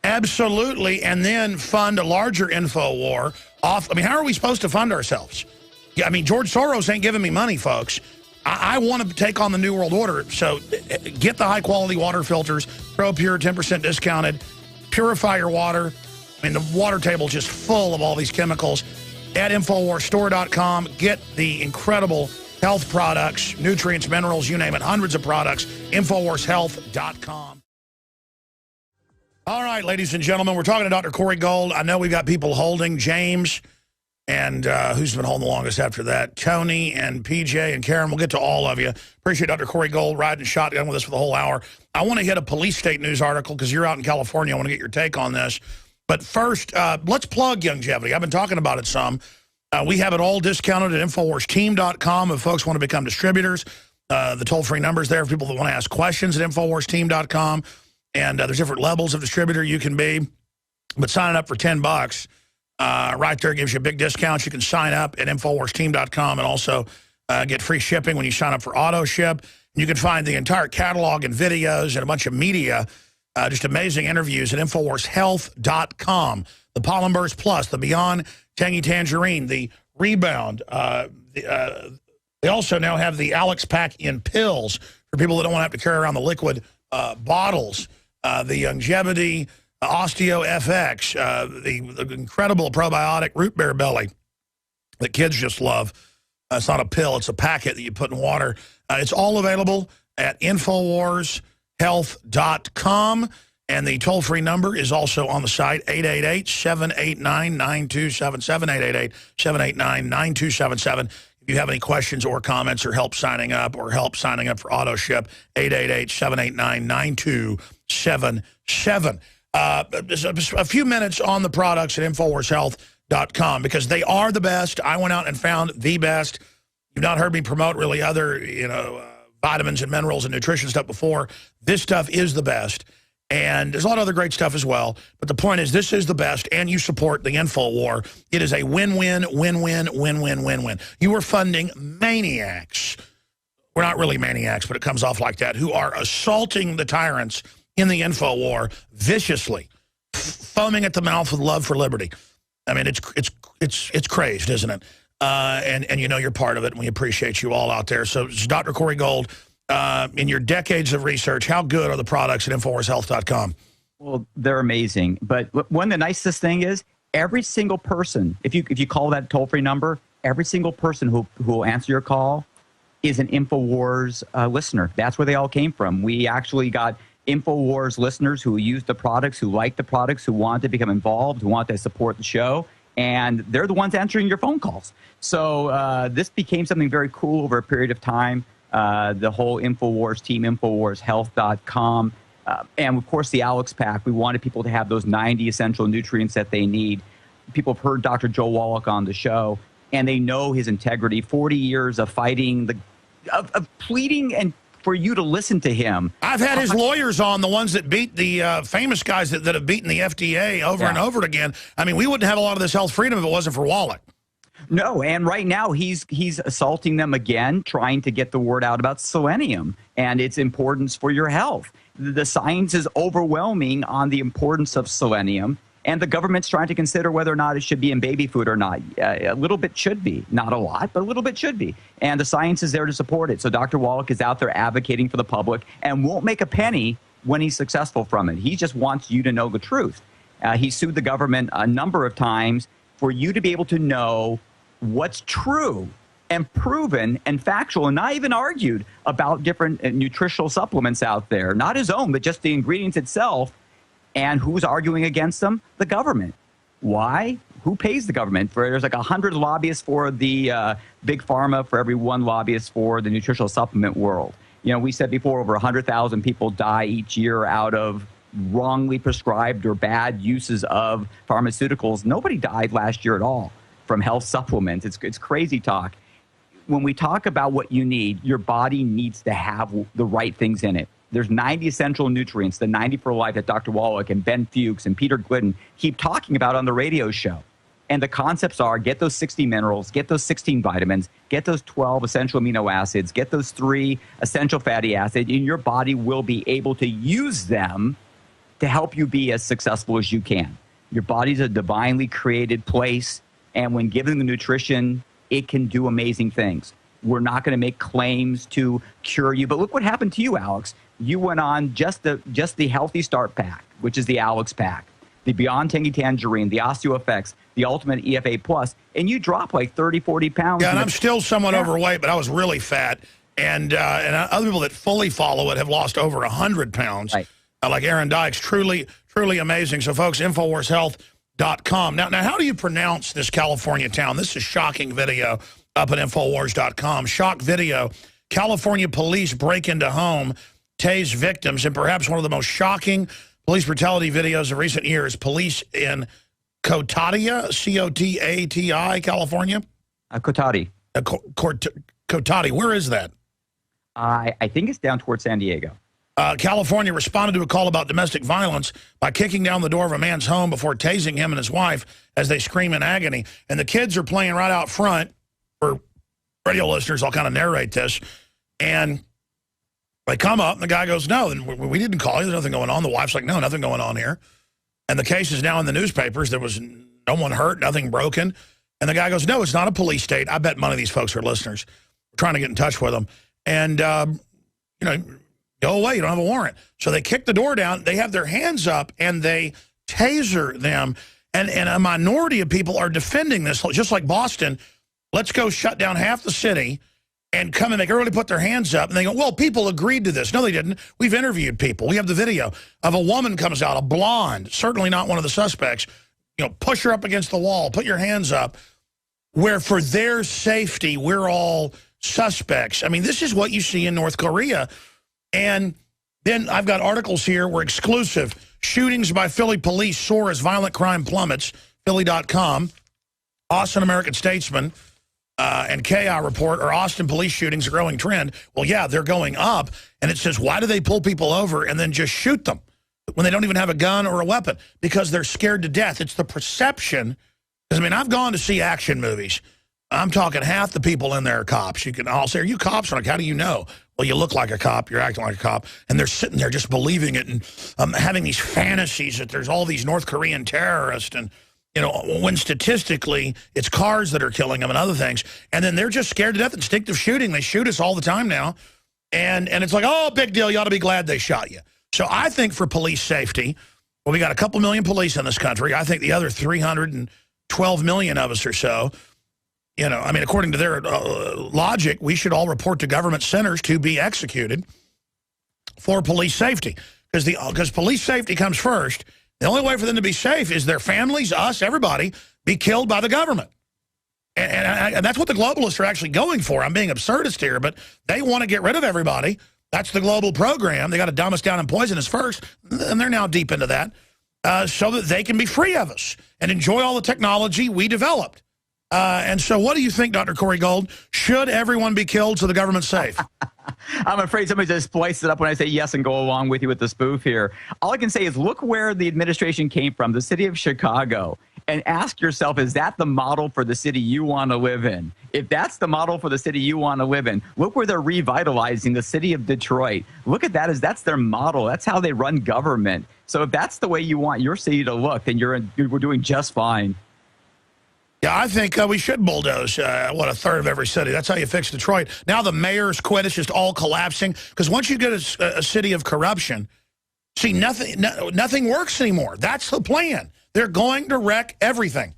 Absolutely, and then fund a larger info war off. I mean, how are we supposed to fund ourselves? I mean, George Soros ain't giving me money, folks. I want to take on the New World Order, so get the high-quality water filters, ProPure, 10% discounted, purify your water. I mean, the water table is just full of all these chemicals. At InfoWarsStore.com, get the incredible health products, nutrients, minerals, you name it, hundreds of products, InfoWarsHealth.com. All right, ladies and gentlemen, we're talking to Dr. Corey Gold. I know we've got people holding, James, and who's been holding the longest after that? Tony and PJ and Karen. We'll get to all of you. Appreciate Dr. Corey Gold riding shotgun with us for the whole hour. I want to hit a police state news article because you're out in California. I want to get your take on this. But first, let's plug Youngevity. I've been talking about it some. We have it all discounted at InfoWarsTeam.com if folks want to become distributors. The toll-free number's there for people that want to ask questions at InfoWarsTeam.com. And there's different levels of distributor you can be. But signing up for $10 right there gives you a big discount. You can sign up at InfoWarsTeam.com and also get free shipping when you sign up for AutoShip. You can find the entire catalog and videos and a bunch of media, just amazing interviews at InfoWarsHealth.com. The Pollen Burst Plus, the Beyond Tangy Tangerine, the Rebound. They also now have the Alex Pack in pills for people that don't want to have to carry around the liquid bottles. The Youngevity, Osteo FX, the incredible probiotic root beer belly that kids just love. It's not a pill, it's a packet that you put in water. It's all available at InfoWarsHealth.com, and the toll-free number is also on the site, 888-789-9277, 888-789-9277. If you have any questions or comments or help signing up for auto ship, 888-789-9277. A few minutes on the products at InfoWarsHealth.com because they are the best. I went out and found the best. You've not heard me promote really other, vitamins and minerals and nutrition stuff before. This stuff is the best. And there's a lot of other great stuff as well. But the point is, this is the best, and you support the InfoWar. It is a win-win, win-win, win-win, win-win. You are funding maniacs. We're not really maniacs, but it comes off like that, who are assaulting the tyrants in the InfoWar viciously, foaming at the mouth with love for liberty. I mean, it's crazed, isn't it? And you know you're part of it, and we appreciate you all out there. So, Dr. Corey Gold, in your decades of research, how good are the products at InfoWarsHealth.com? Well, they're amazing. But one of the nicest thing is every single person, if you call that toll-free number, every single person who will answer your call is an InfoWars listener. That's where they all came from. We actually got InfoWars listeners who used the products, who liked the products, who wanted to become involved, who wanted to support the show. And they're the ones answering your phone calls. So this became something very cool over a period of time. The whole InfoWars team, InfoWarsHealth.com. And, of course, the Alex Pack. We wanted people to have those 90 essential nutrients that they need. People have heard Dr. Joe Wallach on the show, and they know his integrity. 40 years of fighting, of pleading and for you to listen to him. I've had his lawyers on, the ones that beat the famous guys that have beaten the FDA over and over again. I mean, we wouldn't have a lot of this health freedom if it wasn't for Wallach. No, and right now he's assaulting them again, trying to get the word out about selenium and its importance for your health. The science is overwhelming on the importance of selenium, and the government's trying to consider whether or not it should be in baby food or not. A little bit should be. Not a lot, but a little bit should be. And the science is there to support it. So Dr. Wallach is out there advocating for the public and won't make a penny when he's successful from it. He just wants you to know the truth. He sued the government a number of times for you to be able to know what's true and proven and factual and not even argued about different nutritional supplements out there. Not his own, but just the ingredients itself. And who's arguing against them? The government. Why? Who pays the government? There's like 100 lobbyists for the big pharma for every one lobbyist for the nutritional supplement world. You know, we said before over 100,000 people die each year out of wrongly prescribed or bad uses of pharmaceuticals. Nobody died last year at all from health supplements. It's crazy talk. When we talk about what you need, your body needs to have the right things in it. There's 90 essential nutrients, the 90 for life that Dr. Wallach and Ben Fuchs and Peter Glidden keep talking about on the radio show. And the concepts are get those 60 minerals, get those 16 vitamins, get those 12 essential amino acids, get those 3 essential fatty acids, and your body will be able to use them to help you be as successful as you can. Your body's a divinely created place, and when given the nutrition, it can do amazing things. We're not going to make claims to cure you, but look what happened to you, Alex. You went on just the Healthy Start Pack, which is the Alex Pack, the Beyond Tangy Tangerine, the OsteoFX, the Ultimate EFA Plus, and you dropped like 30, 40 pounds. Yeah, and I'm still somewhat overweight, but I was really fat. And other people that fully follow it have lost over 100 pounds, right. Like Aaron Dykes. Truly, truly amazing. So, folks, InfoWarsHealth.com. Now, how do you pronounce this California town? This is shocking video up at InfoWars.com. Shock video. California police break into home, tase victims, and perhaps one of the most shocking police brutality videos of recent years. Police in Cotati, C-O-T-A-T-I, California? Cotati. Cotati. Where is that? I think it's down towards San Diego. California responded to a call about domestic violence by kicking down the door of a man's home before tasing him and his wife as they scream in agony. And the kids are playing right out front. For radio listeners, I'll kind of narrate this. And they come up, and the guy goes, no, and we didn't call you. There's nothing going on. The wife's like, no, nothing going on here. And the case is now in the newspapers. There was no one hurt, nothing broken. And the guy goes, no, it's not a police state. I bet none of these folks are listeners. We're trying to get in touch with them. And, go away. You don't have a warrant. So they kick the door down. They have their hands up, and they taser them. And a minority of people are defending this, just like Boston. Let's go shut down half the city and come and make everybody put their hands up. And they go, well, people agreed to this. No, they didn't. We've interviewed people. We have the video of a woman comes out, a blonde, certainly not one of the suspects. Push her up against the wall, put your hands up. where for their safety, we're all suspects. I mean, this is what you see in North Korea. And then I've got articles here where exclusive shootings by Philly police soar as violent crime plummets, Philly.com, Austin American Statesman, and KI report, or Austin police shootings a growing trend. Well, yeah, they're going up. And it says, why do they pull people over and then just shoot them when they don't even have a gun or a weapon? Because they're scared to death. It's the perception. Because, I mean, I've gone to see action movies. I'm talking half the people in there are cops. I'll say, are you cops? I'm like, how do you know? Well, you look like a cop. You're acting like a cop. And they're sitting there just believing it and having these fantasies that there's all these North Korean terrorists and, you know, when statistically it's cars that are killing them and other things. And then they're just scared to death, instinctive shooting. They shoot us all the time now. And it's like, oh, big deal. You ought to be glad they shot you. So I think for police safety, well, we got a couple million police in this country. I think the other 312 million of us or so, you know, I mean, according to their logic, we should all report to government centers to be executed for police safety. Because police safety comes first. The only way for them to be safe is their families, us, everybody, be killed by the government. And that's what the globalists are actually going for. I'm being absurdist here, but they want to get rid of everybody. That's the global program. They got to dumb us down and poison us first, and they're now deep into that, so that they can be free of us and enjoy all the technology we developed. And so what do you think, Dr. Corey Gold? Should everyone be killed so the government's safe? I'm afraid somebody just spliced it up when I say yes and go along with you with the spoof here. All I can say is look where the administration came from, the city of Chicago, and ask yourself, is that the model for the city you want to live in? If that's the model for the city you want to live in, look where they're revitalizing the city of Detroit. Look at that as that's their model. That's how they run government. So if that's the way you want your city to look, then we're doing just fine. Yeah, I think we should bulldoze, a third of every city. That's how you fix Detroit. Now the mayor's quit. It's just all collapsing. Because once you get a city of corruption, see, nothing works anymore. That's the plan. They're going to wreck everything.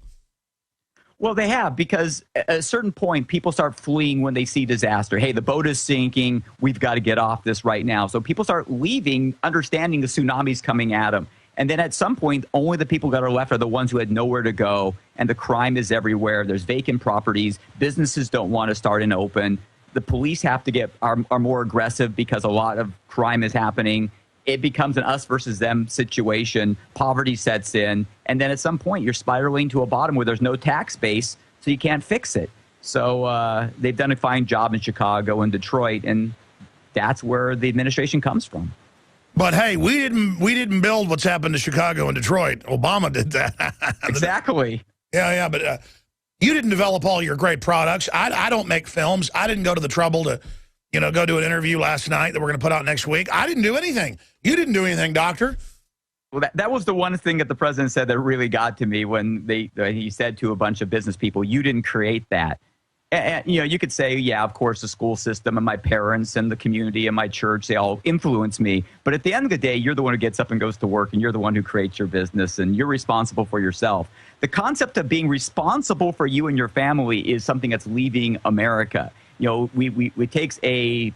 Well, they have, because at a certain point, people start fleeing when they see disaster. Hey, the boat is sinking. We've got to get off this right now. So people start leaving, understanding the tsunami's coming at them. And then at some point, only the people that are left are the ones who had nowhere to go. And the crime is everywhere. There's vacant properties. Businesses don't want to start and open. The police have to are more aggressive because a lot of crime is happening. It becomes an us versus them situation. Poverty sets in. And then at some point, you're spiraling to a bottom where there's no tax base, so you can't fix it. So they've done a fine job in Chicago and Detroit. And that's where the administration comes from. But hey, we didn't build what's happened to Chicago and Detroit. Obama did that. Exactly. Yeah, but you didn't develop all your great products. I don't make films. I didn't go to the trouble to, go do an interview last night that we're going to put out next week. I didn't do anything. You didn't do anything, doctor. Well, that was the one thing that the president said that really got to me when he said to a bunch of business people, you didn't create that. And, you could say, yeah, of course, the school system and my parents and the community and my church, they all influence me. But at the end of the day, you're the one who gets up and goes to work, and you're the one who creates your business, and you're responsible for yourself. The concept of being responsible for you and your family is something that's leaving America. It takes a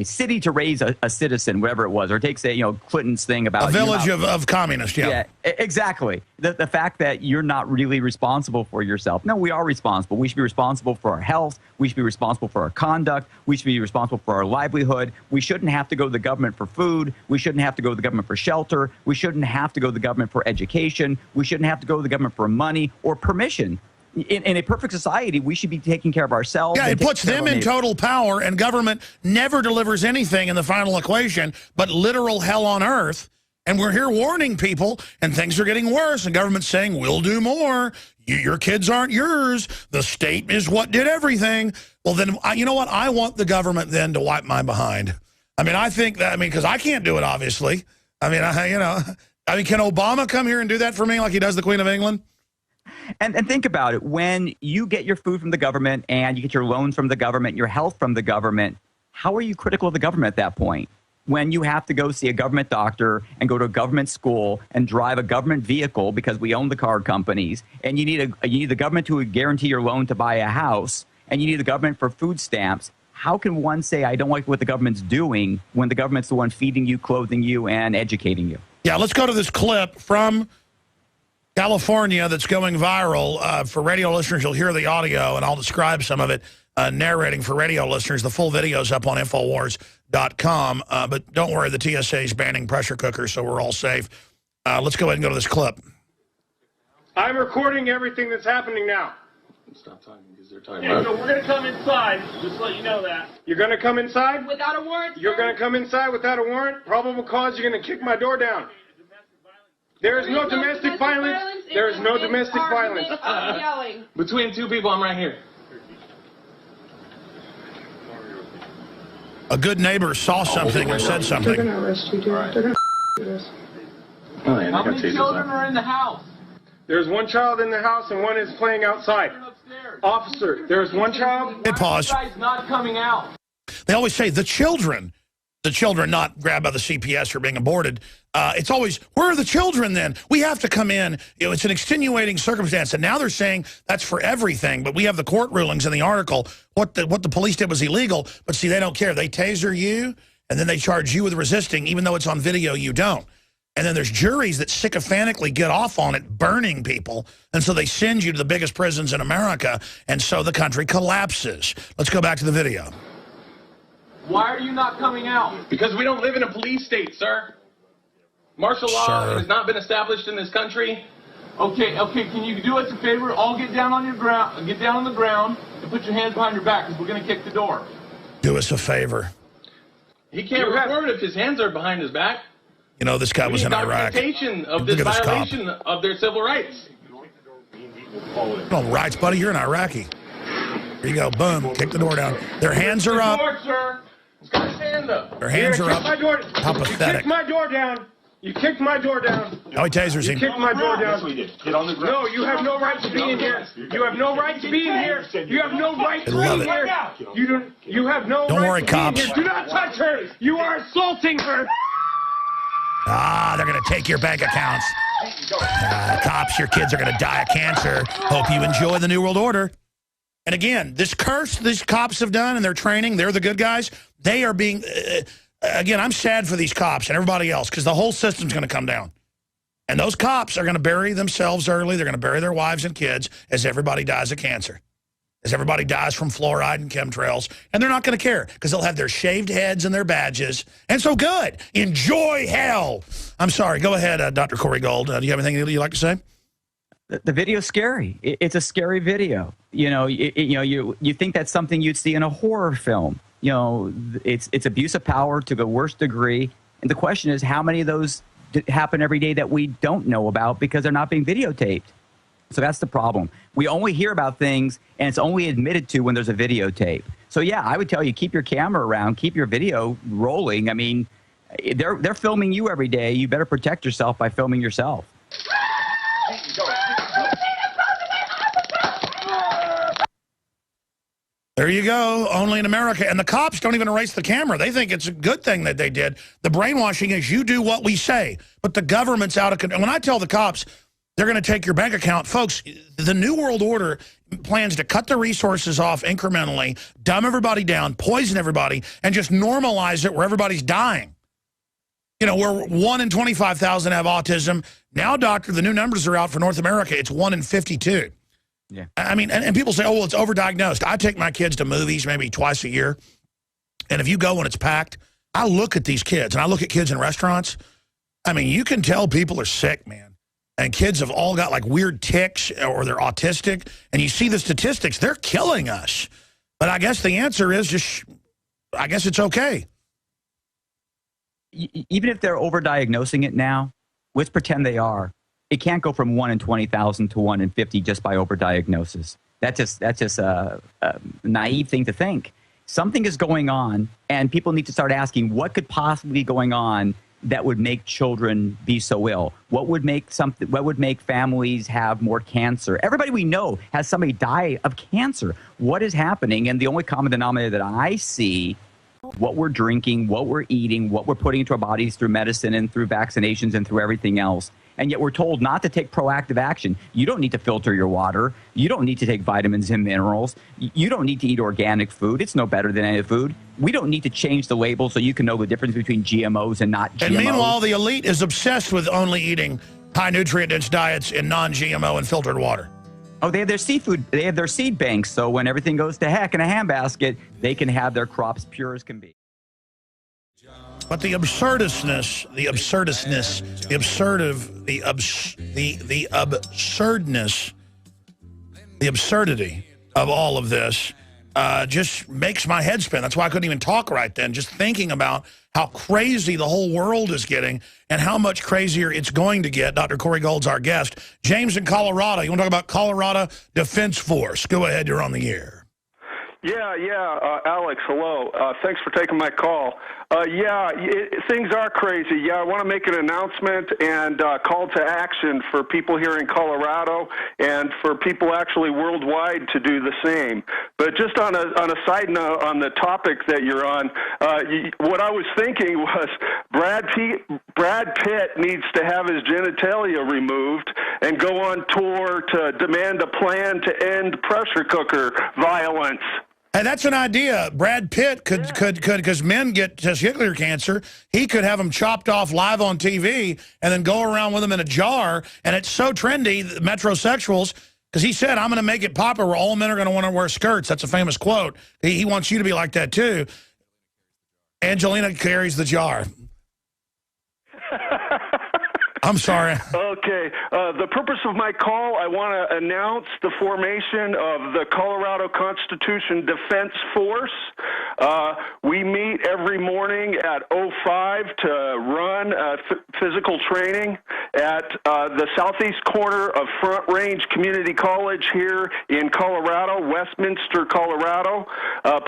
city to raise a citizen, whatever it was, or it takes Clinton's thing about a village of communists. Yeah, exactly. The fact that you're not really responsible for yourself. No, we are responsible. We should be responsible for our health. We should be responsible for our conduct. We should be responsible for our livelihood. We shouldn't have to go to the government for food. We shouldn't have to go to the government for shelter. We shouldn't have to go to the government for education. We shouldn't have to go to the government for money or permission. In a perfect society, we should be taking care of ourselves. Yeah, it puts them in total power, and government never delivers anything in the final equation but literal hell on earth. And we're here warning people, and things are getting worse, and government's saying, we'll do more. Your kids aren't yours. The state is what did everything. Well, then, you know what? I want the government then to wipe my behind. I think that, because I can't do it, obviously. Can Obama come here and do that for me like he does the Queen of England? And think about it. When you get your food from the government and you get your loans from the government, your health from the government, how are you critical of the government at that point? When you have to go see a government doctor and go to a government school and drive a government vehicle because we own the car companies, and you need the government to guarantee your loan to buy a house, and you need the government for food stamps, how can one say, I don't like what the government's doing when the government's the one feeding you, clothing you, and educating you? Yeah, let's go to this clip from California that's going viral. For radio listeners, you'll hear the audio, and I'll describe some of it, narrating for radio listeners. The full video's up on Infowars.com. But don't worry, the TSA is banning pressure cookers, so we're all safe. Let's go ahead and go to this clip. I'm recording everything that's happening now. Stop talking because they're talking about. So we're going to come inside, just to let you know that. You're going to come inside? Without a warrant, You're going to come inside without a warrant? Probable cause, you're going to kick my door down. There is no domestic violence. There is no domestic violence. Yelling. Between two people, I'm right here. A good neighbor saw something and said something. They're going to arrest you, dude. They're going to do this. Oh, yeah, How many children are in the house? There's one child in the house and one is playing outside. Officer, there's one child. Hey, pause. Guy's not coming out. They always say the children not grabbed by the CPS for being aborted. It's always, where are the children then? We have to come in. You know, it's an extenuating circumstance. And now they're saying that's for everything. But we have the court rulings in the article. What the police did was illegal. But see, they don't care. They taser you, and then they charge you with resisting, even though it's on video, you don't. And then there's juries that sycophantically get off on it, burning people. And so they send you to the biggest prisons in America. And so the country collapses. Let's go back to the video. Why are you not coming out? Because we don't live in a police state, sir. Martial law has not been established in this country. Okay, can you do us a favor? All get down on your ground, get down on the ground, and put your hands behind your back, because we're going to kick the door. Do us a favor. He can't record if his hands are behind his back. You know, this guy was in Iraq. Documentation of this violation of their civil rights. No rights, buddy. You're an Iraqi. Here you go. Boom. Kick the door down. Their hands are up. Their hands are up. How You pathetic. kicked my door down. You kicked my door down. Now he tasers him. You kicked my door down. Get on the ground. No, you have no right to be in here. You have no right to be in here. You have no right to be love in it. here. You have no Don't right worry, to be cops. in here. Do not touch her. You are assaulting her. They're going to take your bank accounts. Cops, your kids are going to die of cancer. Hope you enjoy the New World Order. And again, this curse these cops have done in their training, they're the good guys. They are being, again, I'm sad for these cops and everybody else because the whole system's going to come down. And those cops are going to bury themselves early. They're going to bury their wives and kids as everybody dies of cancer, as everybody dies from fluoride and chemtrails. And they're not going to care because they'll have their shaved heads and their badges. And so good. Enjoy hell. I'm sorry. Go ahead, Dr. Corey Gold. Do you have anything you'd like to say? The video's scary. It's a scary video. You know, you think that's something you'd see in a horror film. You know, it's abuse of power to the worst degree. And the question is, how many of those happen every day that we don't know about because they're not being videotaped? So that's the problem. We only hear about things, and it's only admitted to when there's a videotape. So yeah, I would tell you, keep your camera around, keep your video rolling. I mean, they're filming you every day. You better protect yourself by filming yourself. There you go. Only in America. And the cops don't even erase the camera. They think it's a good thing that they did. The brainwashing is you do what we say. But the government's out of control. When I tell the cops they're going to take your bank account, folks, the New World Order plans to cut the resources off incrementally, dumb everybody down, poison everybody, and just normalize it where everybody's dying. You know, where 1 in 25,000 have autism. Now, doctor, the new numbers are out for North America. It's 1 in 52. Yeah. I mean, and people say, oh, well, it's overdiagnosed. I take my kids to movies maybe twice a year. And if you go when it's packed, I look at these kids, and I look at kids in restaurants. I mean, you can tell people are sick, man. And kids have all got like weird tics or they're autistic. And you see the statistics, they're killing us. But I guess the answer is just, I guess it's okay. Even if they're overdiagnosing it now, let's pretend they are. It can't go from 1 in 20,000 to 1 in 50 just by overdiagnosis. That's just a naive thing to think. Something is going on, and people need to start asking what could possibly be going on that would make children be so ill. What would make families have more cancer? Everybody we know has somebody die of cancer. What is happening? And the only common denominator that I see, what we're drinking, what we're eating, what we're putting into our bodies through medicine and through vaccinations and through everything else. And yet we're told not to take proactive action. You don't need to filter your water. You don't need to take vitamins and minerals. You don't need to eat organic food. It's no better than any food. We don't need to change the label so you can know the difference between GMOs and not GMOs. And meanwhile, the elite is obsessed with only eating high nutrient-dense diets in non-GMO and filtered water. Oh, they have their seafood. They have their seed banks. So when everything goes to heck in a handbasket, they can have their crops pure as can be. But the absurdness, the absurdity of all of this just makes my head spin. That's why I couldn't even talk right then, just thinking about how crazy the whole world is getting and how much crazier it's going to get. Dr. Corey Gold's our guest. James in Colorado. You want to talk about Colorado Defense Force? Go ahead. You're on the air. Yeah, Alex, hello. Thanks for taking my call. Things are crazy. Yeah, I want to make an announcement and call to action for people here in Colorado and for people actually worldwide to do the same. But just on a side note on the topic that you're on, what I was thinking was Brad Pitt needs to have his genitalia removed and go on tour to demand a plan to end pressure cooker violence. Hey, that's an idea. Brad Pitt could, because men get testicular cancer. He could have them chopped off live on TV and then go around with them in a jar. And it's so trendy, the metrosexuals, because he said, I'm going to make it popular where all men are going to want to wear skirts. That's a famous quote. He wants you to be like that, too. Angelina carries the jar. I'm sorry. Okay. The purpose of my call, I want to announce the formation of the Colorado Constitution Defense Force. We meet every morning at 05 to run physical training at the southeast corner of Front Range Community College here in Colorado, Westminster, Colorado.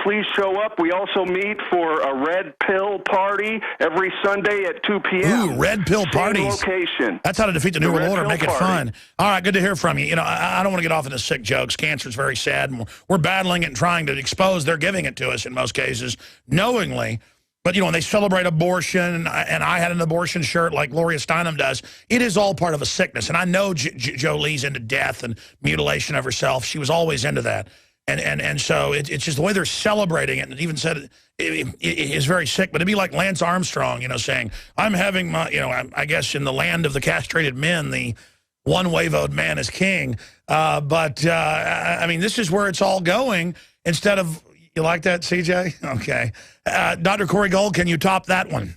Please show up. We also meet for a red pill party every Sunday at 2 p.m. Ooh, red pill parties. Location. That's how to defeat the New World Order, make it party. fun. All right, good to hear from you. You know, I don't want to get off into sick jokes. Cancer is very sad, and we're battling it and trying to expose. They're giving it to us in most cases, knowingly. But, you know, when they celebrate abortion, and I had an abortion shirt like Gloria Steinem does, it is all part of a sickness. And I know Jolie's into death and mutilation of herself. She was always into that. And so it's just the way they're celebrating it, and it even said it is very sick. But it'd be like Lance Armstrong, you know, saying, I'm having my, you know, I guess in the land of the castrated men, the one-wavoed man is king. I mean, this is where it's all going instead of, you like that, CJ? Okay. Dr. Corey Gold, can you top that one?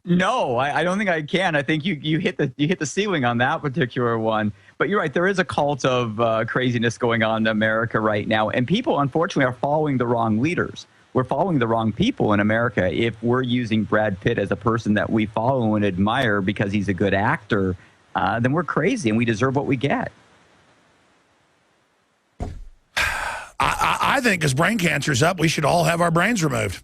No, I don't think I can. I think you hit the ceiling on that particular one. But you're right. There is a cult of craziness going on in America right now. And people, unfortunately, are following the wrong leaders. We're following the wrong people in America. If we're using Brad Pitt as a person that we follow and admire because he's a good actor, then we're crazy and we deserve what we get. I think as brain cancer's up, we should all have our brains removed.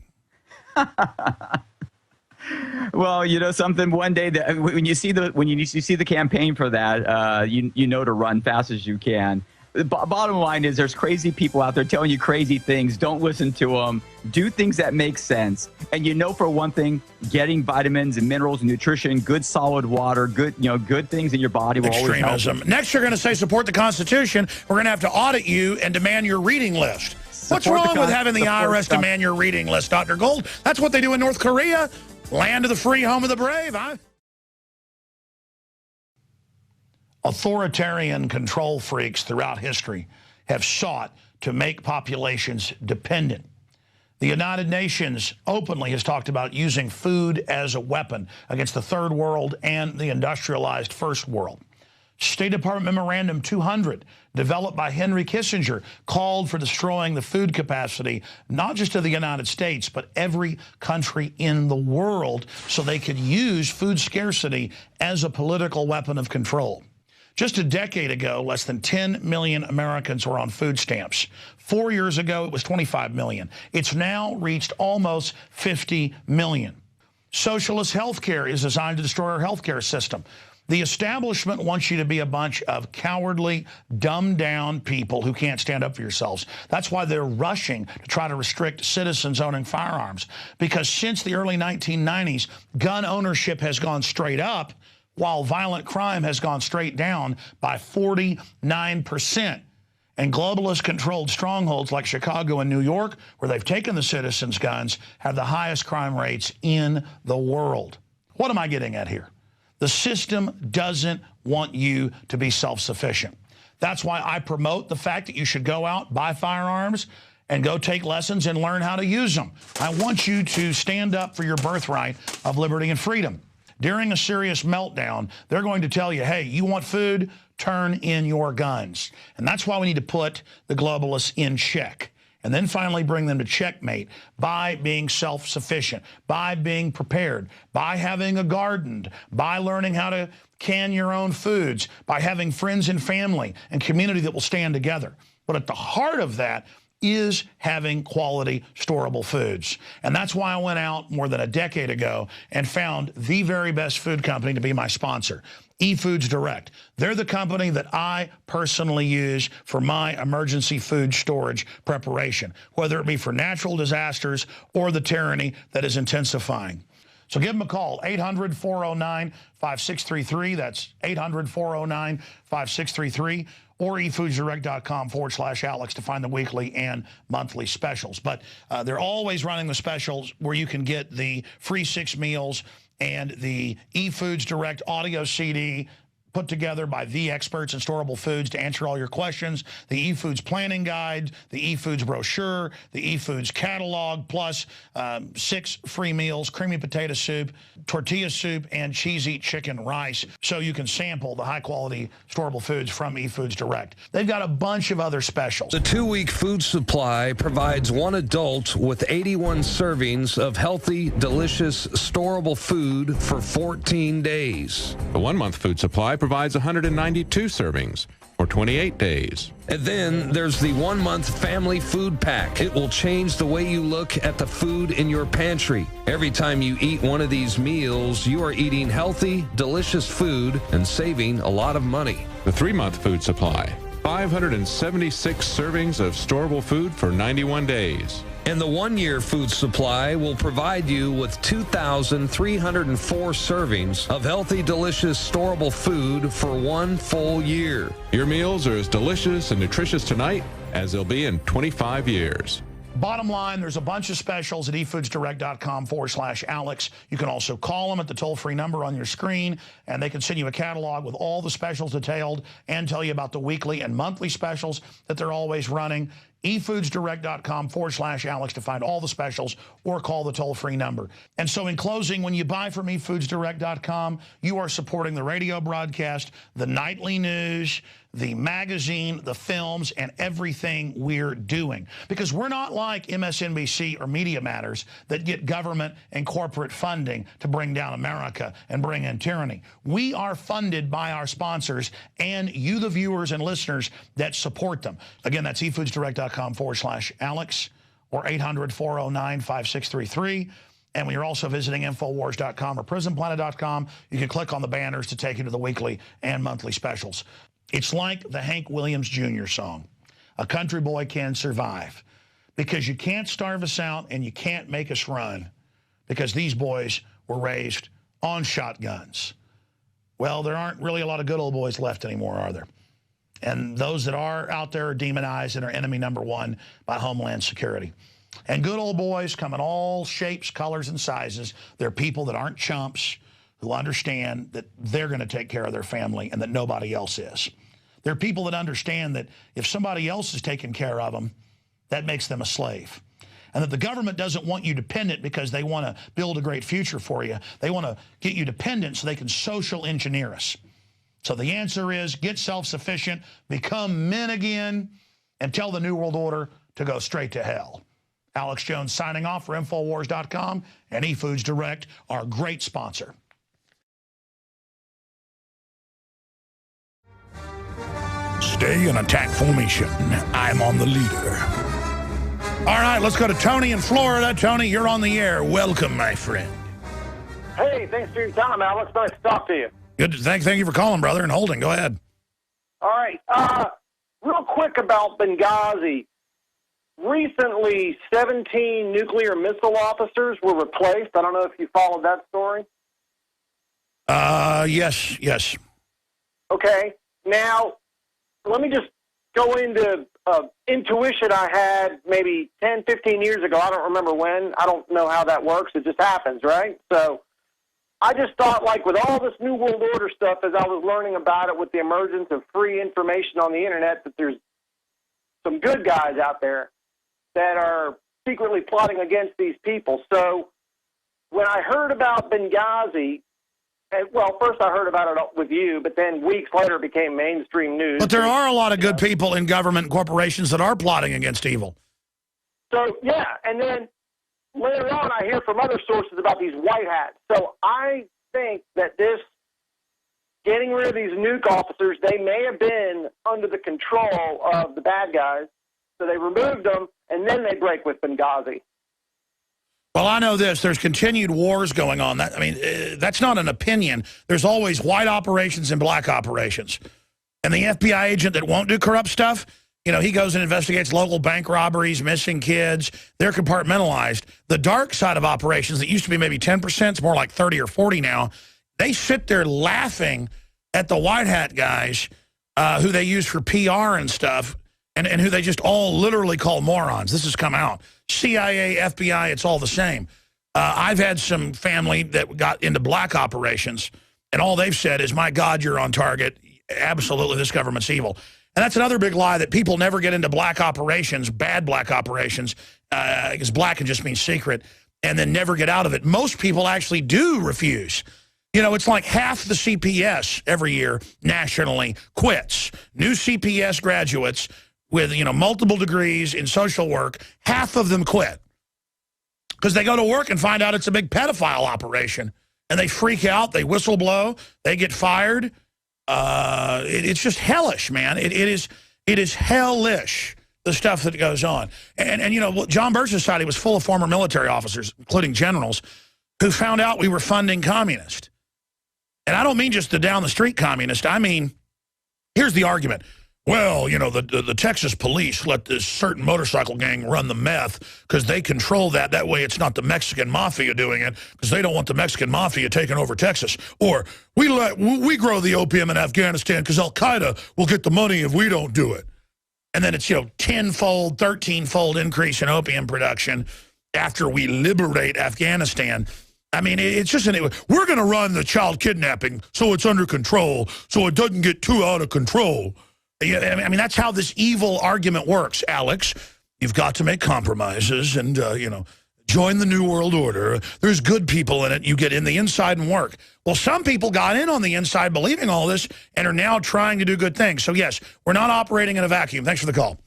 Well, you know something. One day, when you see the campaign for that, you know to run fast as you can. The bottom line is, there's crazy people out there telling you crazy things. Don't listen to them. Do things that make sense. And you know, for one thing, getting vitamins and minerals and nutrition, good solid water, good things in your body will always help. Extremism. Next, you're going to say support the Constitution. We're going to have to audit you and demand your reading list. What's wrong with having the IRS demand your reading list, Dr. Gold? That's what they do in North Korea. Land of the free, home of the brave, huh? Authoritarian control freaks throughout history have sought to make populations dependent. The United Nations openly has talked about using food as a weapon against the third world and the industrialized first world. State Department Memorandum 200, developed by Henry Kissinger, called for destroying the food capacity, not just of the United States, but every country in the world, so they could use food scarcity as a political weapon of control. Just a decade ago, less than 10 million Americans were on food stamps. 4 years ago, it was 25 million. It's now reached almost 50 million. Socialist health care is designed to destroy our health care system. The establishment wants you to be a bunch of cowardly, dumbed-down people who can't stand up for yourselves. That's why they're rushing to try to restrict citizens owning firearms. Because since the early 1990s, gun ownership has gone straight up, while violent crime has gone straight down by 49%. And globalist-controlled strongholds like Chicago and New York, where they've taken the citizens' guns, have the highest crime rates in the world. What am I getting at here? The system doesn't want you to be self-sufficient. That's why I promote the fact that you should go out, buy firearms, and go take lessons and learn how to use them. I want you to stand up for your birthright of liberty and freedom. During a serious meltdown, they're going to tell you, hey, you want food? Turn in your guns. And that's why we need to put the globalists in check. And then finally bring them to checkmate by being self-sufficient, by being prepared, by having a garden, by learning how to can your own foods, by having friends and family and community that will stand together. But at the heart of that is having quality, storable foods. And that's why I went out more than a decade ago and found the very best food company to be my sponsor, eFoods Direct. They're the company that I personally use for my emergency food storage preparation, whether it be for natural disasters or the tyranny that is intensifying. So give them a call, 800-409-5633. That's 800-409-5633. Or efoodsdirect.com/Alex to find the weekly and monthly specials. But they're always running the specials where you can get the free 6 meals and the eFoods Direct audio CD put together by the experts in storable foods to answer all your questions, the eFoods planning guide, the eFoods brochure, the eFoods catalog, plus 6 free meals, creamy potato soup, tortilla soup, and cheesy chicken rice, so you can sample the high-quality storable foods from eFoods Direct. They've got a bunch of other specials. The 2-week food supply provides one adult with 81 servings of healthy, delicious, storable food for 14 days. The 1-month food supply provides 192 servings for 28 days. And then there's the 1-month family food pack. It will change the way you look at the food in your pantry. Every time you eat one of these meals, you are eating healthy, delicious food and saving a lot of money. The 3-month food supply, 576 servings of storable food for 91 days. And the 1-year food supply will provide you with 2,304 servings of healthy, delicious, storable food for 1 full year. Your meals are as delicious and nutritious tonight as they'll be in 25 years. Bottom line, there's a bunch of specials at efoodsdirect.com/Alex. You can also call them at the toll-free number on your screen, and they can send you a catalog with all the specials detailed and tell you about the weekly and monthly specials that they're always running. efoodsdirect.com/Alex to find all the specials, or call the toll-free number. And so in closing, when you buy from efoodsdirect.com, you are supporting the radio broadcast, the nightly news, the magazine, the films, and everything we're doing. Because we're not like MSNBC or Media Matters that get government and corporate funding to bring down America and bring in tyranny. We are funded by our sponsors and you, the viewers and listeners that support them. Again, that's efoodsdirect.com/Alex or 800-409-5633. And when you're also visiting Infowars.com or PrisonPlanet.com, you can click on the banners to take you to the weekly and monthly specials. It's like the Hank Williams Jr. song, "A Country Boy Can Survive," because you can't starve us out and you can't make us run, because these boys were raised on shotguns. Well, there aren't really a lot of good old boys left anymore, are there? And those that are out there are demonized and are enemy number 1 by Homeland Security. And good old boys come in all shapes, colors, and sizes. They're people that aren't chumps, who understand that they're going to take care of their family and that nobody else is. They're people that understand that if somebody else is taking care of them, that makes them a slave. And that the government doesn't want you dependent because they want to build a great future for you. They want to get you dependent so they can social engineer us. So the answer is get self-sufficient, become men again, and tell the New World Order to go straight to hell. Alex Jones signing off for Infowars.com and eFoods Direct, our great sponsor. Stay in attack formation. I'm on the leader. All right, let's go to Tony in Florida. Tony, you're on the air. Welcome, my friend. Hey, thanks for your time, Alex. Nice to talk to you. Good. Thank you for calling, brother, and holding. Go ahead. All right. Real quick about Benghazi. Recently, 17 nuclear missile officers were replaced. I don't know if you followed that story. Yes. Okay. Now, let me just go into intuition I had maybe 10, 15 years ago. I don't remember when. I don't know how that works. It just happens, right? So I just thought, like, with all this New World Order stuff, as I was learning about it with the emergence of free information on the internet, that there's some good guys out there that are secretly plotting against these people. So when I heard about Benghazi, well, first I heard about it with you, but then weeks later it became mainstream news. But there are a lot of good people in government and corporations that are plotting against evil. So, yeah, and then later on I hear from other sources about these white hats. So I think that this getting rid of these nuke officers, they may have been under the control of the bad guys. So they removed them, and then they break with Benghazi. Well, I know this. There's continued wars going on. That's not an opinion. There's always white operations and black operations. And the FBI agent that won't do corrupt stuff, he goes and investigates local bank robberies, missing kids. They're compartmentalized. The dark side of operations that used to be maybe 10%, it's more like 30 or 40 now. They sit there laughing at the white hat guys who they use for PR and stuff, and who they just all literally call morons. This has come out. CIA, FBI, it's all the same. I've had some family that got into black operations, and all they've said is, my God, you're on target. Absolutely, this government's evil. And that's another big lie, that people never get into black operations, bad black operations, because black can just mean secret, and then never get out of it. Most people actually do refuse. It's like half the CPS every year nationally quits. New CPS graduates with, multiple degrees in social work, half of them quit because they go to work and find out it's a big pedophile operation, and they freak out, they whistle blow, they get fired. It's just hellish, man. It is hellish, the stuff that goes on. And John Birch's society was full of former military officers, including generals, who found out we were funding communists. And I don't mean just the down-the-street communist. I mean, here's the argument. Well, the Texas police let this certain motorcycle gang run the meth because they control that. That way it's not the Mexican mafia doing it because they don't want the Mexican mafia taking over Texas. Or we grow the opium in Afghanistan because Al-Qaeda will get the money if we don't do it. And then it's, 10-fold, 13-fold increase in opium production after we liberate Afghanistan. I mean, it's just we're going to run the child kidnapping so it's under control, so it doesn't get too out of control. I mean, that's how this evil argument works, Alex. You've got to make compromises and, join the New World Order. There's good people in it. You get in the inside and work. Well, some people got in on the inside believing all this and are now trying to do good things. So, yes, we're not operating in a vacuum. Thanks for the call.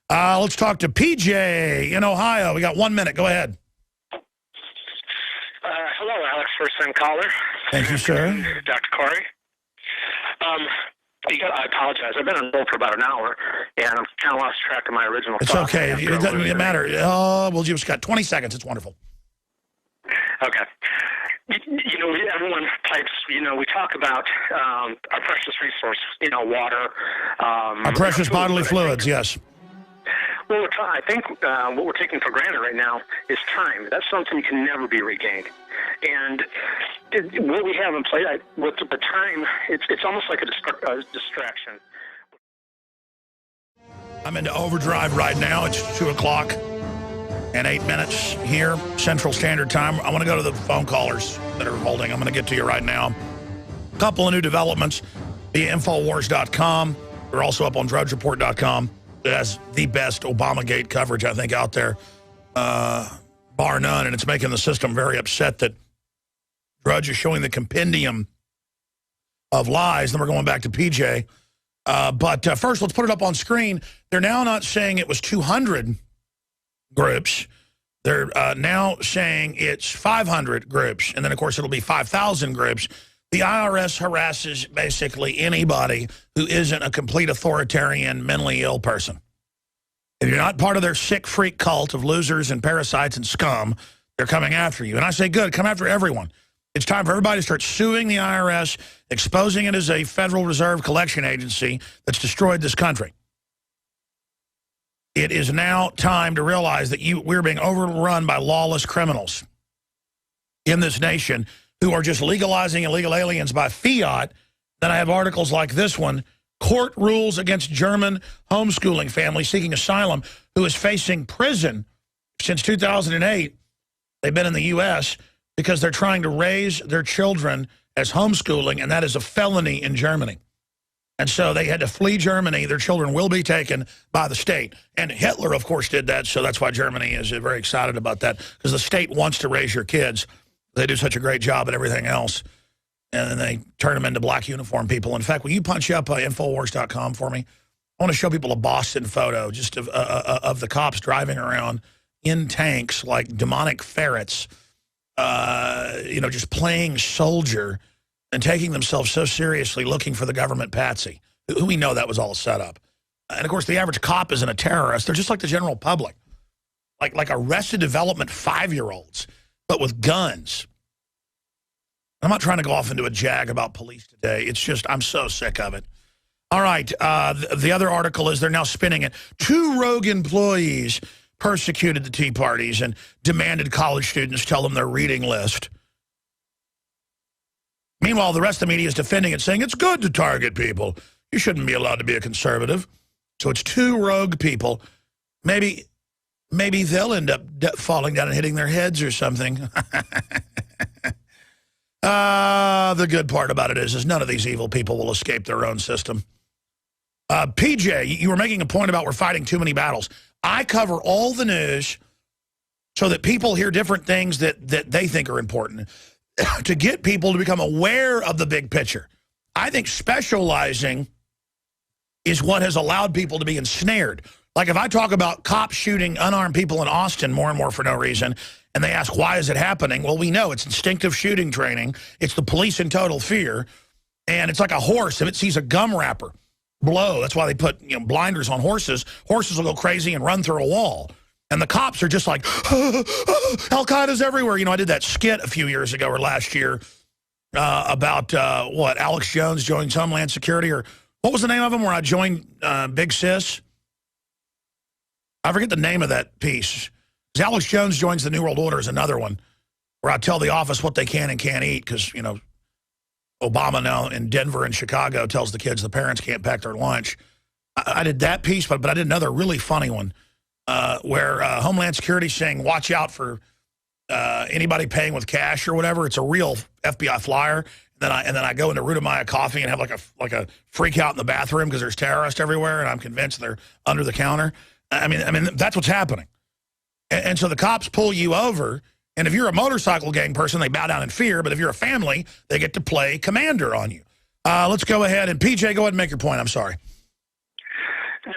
Let's talk to PJ in Ohio. We got 1 minute. Go ahead. Hello, Alex, first-time caller. Thank you, sir. Dr. Corey. I apologize. I've been on hold for about an hour, and I'm kind of lost track of my original It's thoughts. okay. It doesn't matter. Well, you just got 20 seconds. It's wonderful. Okay. Everyone types, we talk about our precious resource, water. Our precious bodily fluids, yes. Well, I think what we're taking for granted right now is time. That's something can never be regained. And what we have in place with the time, it's almost like a distraction. I'm into overdrive right now. It's 2 o'clock and 8 minutes here, Central Standard Time. I want to go to the phone callers that are holding. I'm going to get to you right now. A couple of new developments via Infowars.com. We're also up on DrudgeReport.com. It has the best Obamagate coverage, I think, out there, bar none, and it's making the system very upset that Drudge is showing the compendium of lies. Then we're going back to PJ. But first, let's put it up on screen. They're now not saying it was 200 groups. They're now saying it's 500 groups, and then, of course, it'll be 5,000 groups. The IRS harasses basically anybody who isn't a complete authoritarian, mentally ill person. If you're not part of their sick freak cult of losers and parasites and scum, they're coming after you. And I say, good, come after everyone. It's time for everybody to start suing the IRS, exposing it as a Federal Reserve collection agency that's destroyed this country. It is now time to realize that we're being overrun by lawless criminals in this nation who are just legalizing illegal aliens by fiat. Then I have articles like this one, court rules against German homeschooling family seeking asylum who is facing prison since 2008. They've been in the U.S. because they're trying to raise their children as homeschooling, and that is a felony in Germany. And so they had to flee Germany. Their children will be taken by the state. And Hitler, of course, did that, so that's why Germany is very excited about that, because the state wants to raise your kids. They do such a great job at everything else, and then they turn them into black uniform people. In fact, will you punch up Infowars.com for me? I want to show people a Boston photo just of the cops driving around in tanks like demonic ferrets, just playing soldier and taking themselves so seriously, looking for the government patsy, who we know that was all a setup. And, of course, the average cop isn't a terrorist. They're just like the general public, like Arrested Development 5-year-olds, but with guns. I'm not trying to go off into a jag about police today. It's just I'm so sick of it. All right, the other article is they're now spinning it. 2 rogue employees persecuted the Tea Parties and demanded college students tell them their reading list. Meanwhile, the rest of the media is defending it, saying it's good to target people. You shouldn't be allowed to be a conservative. So it's 2 rogue people. Maybe they'll end up falling down and hitting their heads or something. The good part about it is none of these evil people will escape their own system. PJ, you were making a point about we're fighting too many battles. I cover all the news so that people hear different things that they think are important to get people to become aware of the big picture. I think specializing is what has allowed people to be ensnared. Like if I talk about cops shooting unarmed people in Austin more and more for no reason, and they ask, why is it happening? Well, we know it's instinctive shooting training. It's the police in total fear. And it's like a horse. If it sees a gum wrapper blow, that's why they put blinders on horses. Horses will go crazy and run through a wall. And the cops are just like, Al-Qaeda's everywhere. I did that skit a few years ago or last year about, Alex Jones joins Homeland Security, or what was the name of them where I joined Big Sis? I forget the name of that piece. Alex Jones joins the New World Order is another one where I tell the office what they can and can't eat because, Obama now in Denver and Chicago tells the kids the parents can't pack their lunch. I did that piece, but I did another really funny one where Homeland Security saying, watch out for anybody paying with cash or whatever. It's a real FBI flyer. And then I go into Rudamaya Coffee and have like a freak out in the bathroom because there's terrorists everywhere, and I'm convinced they're under the counter. I mean that's what's happening. And so the cops pull you over, and if you're a motorcycle gang person, they bow down in fear, but if you're a family, they get to play commander on you. Let's go ahead, and PJ, go ahead and make your point. I'm sorry. No,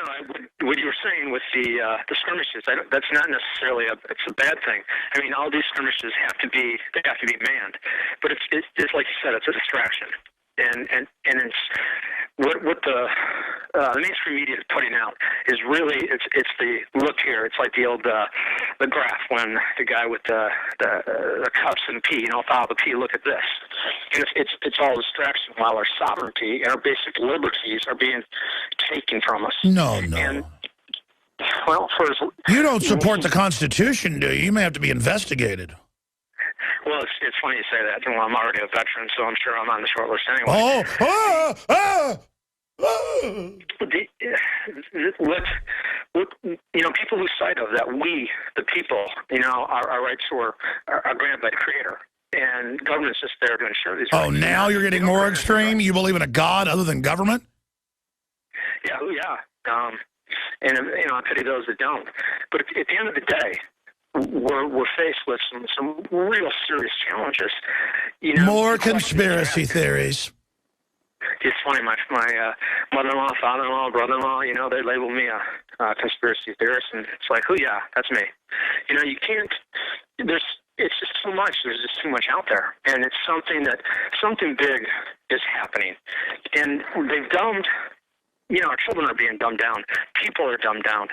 what you were saying with the skirmishes, that's not necessarily it's a bad thing. I mean, all these skirmishes have to be manned, but it's like you said, it's a distraction, and it's what the mainstream media is putting out is really it's the look here. It's like the old the graph when the guy with the cups and pee, follow the pee. Look at this. And it's all distraction while our sovereignty and our basic liberties are being taken from us. No. And, well, you don't support the Constitution, do you? You may have to be investigated. Well, it's funny you say that. Well, I'm already a veteran, so I'm sure I'm on the short list anyway. People lose sight of that we, the people, our rights are granted by the Creator. And government's just there to ensure these rights. Oh, now you're getting more extreme? You believe in a God other than government? Yeah. And I pity those that don't. But at the end of the day, we're faced with some real serious challenges. More conspiracy theories. It's funny, my mother-in-law, father-in-law, brother-in-law, they label me a conspiracy theorist, and it's like, oh yeah, that's me. You can't. It's just too much. There's just too much out there, and it's something big is happening, and they've dumbed. Our children are being dumbed down. People are dumbed down.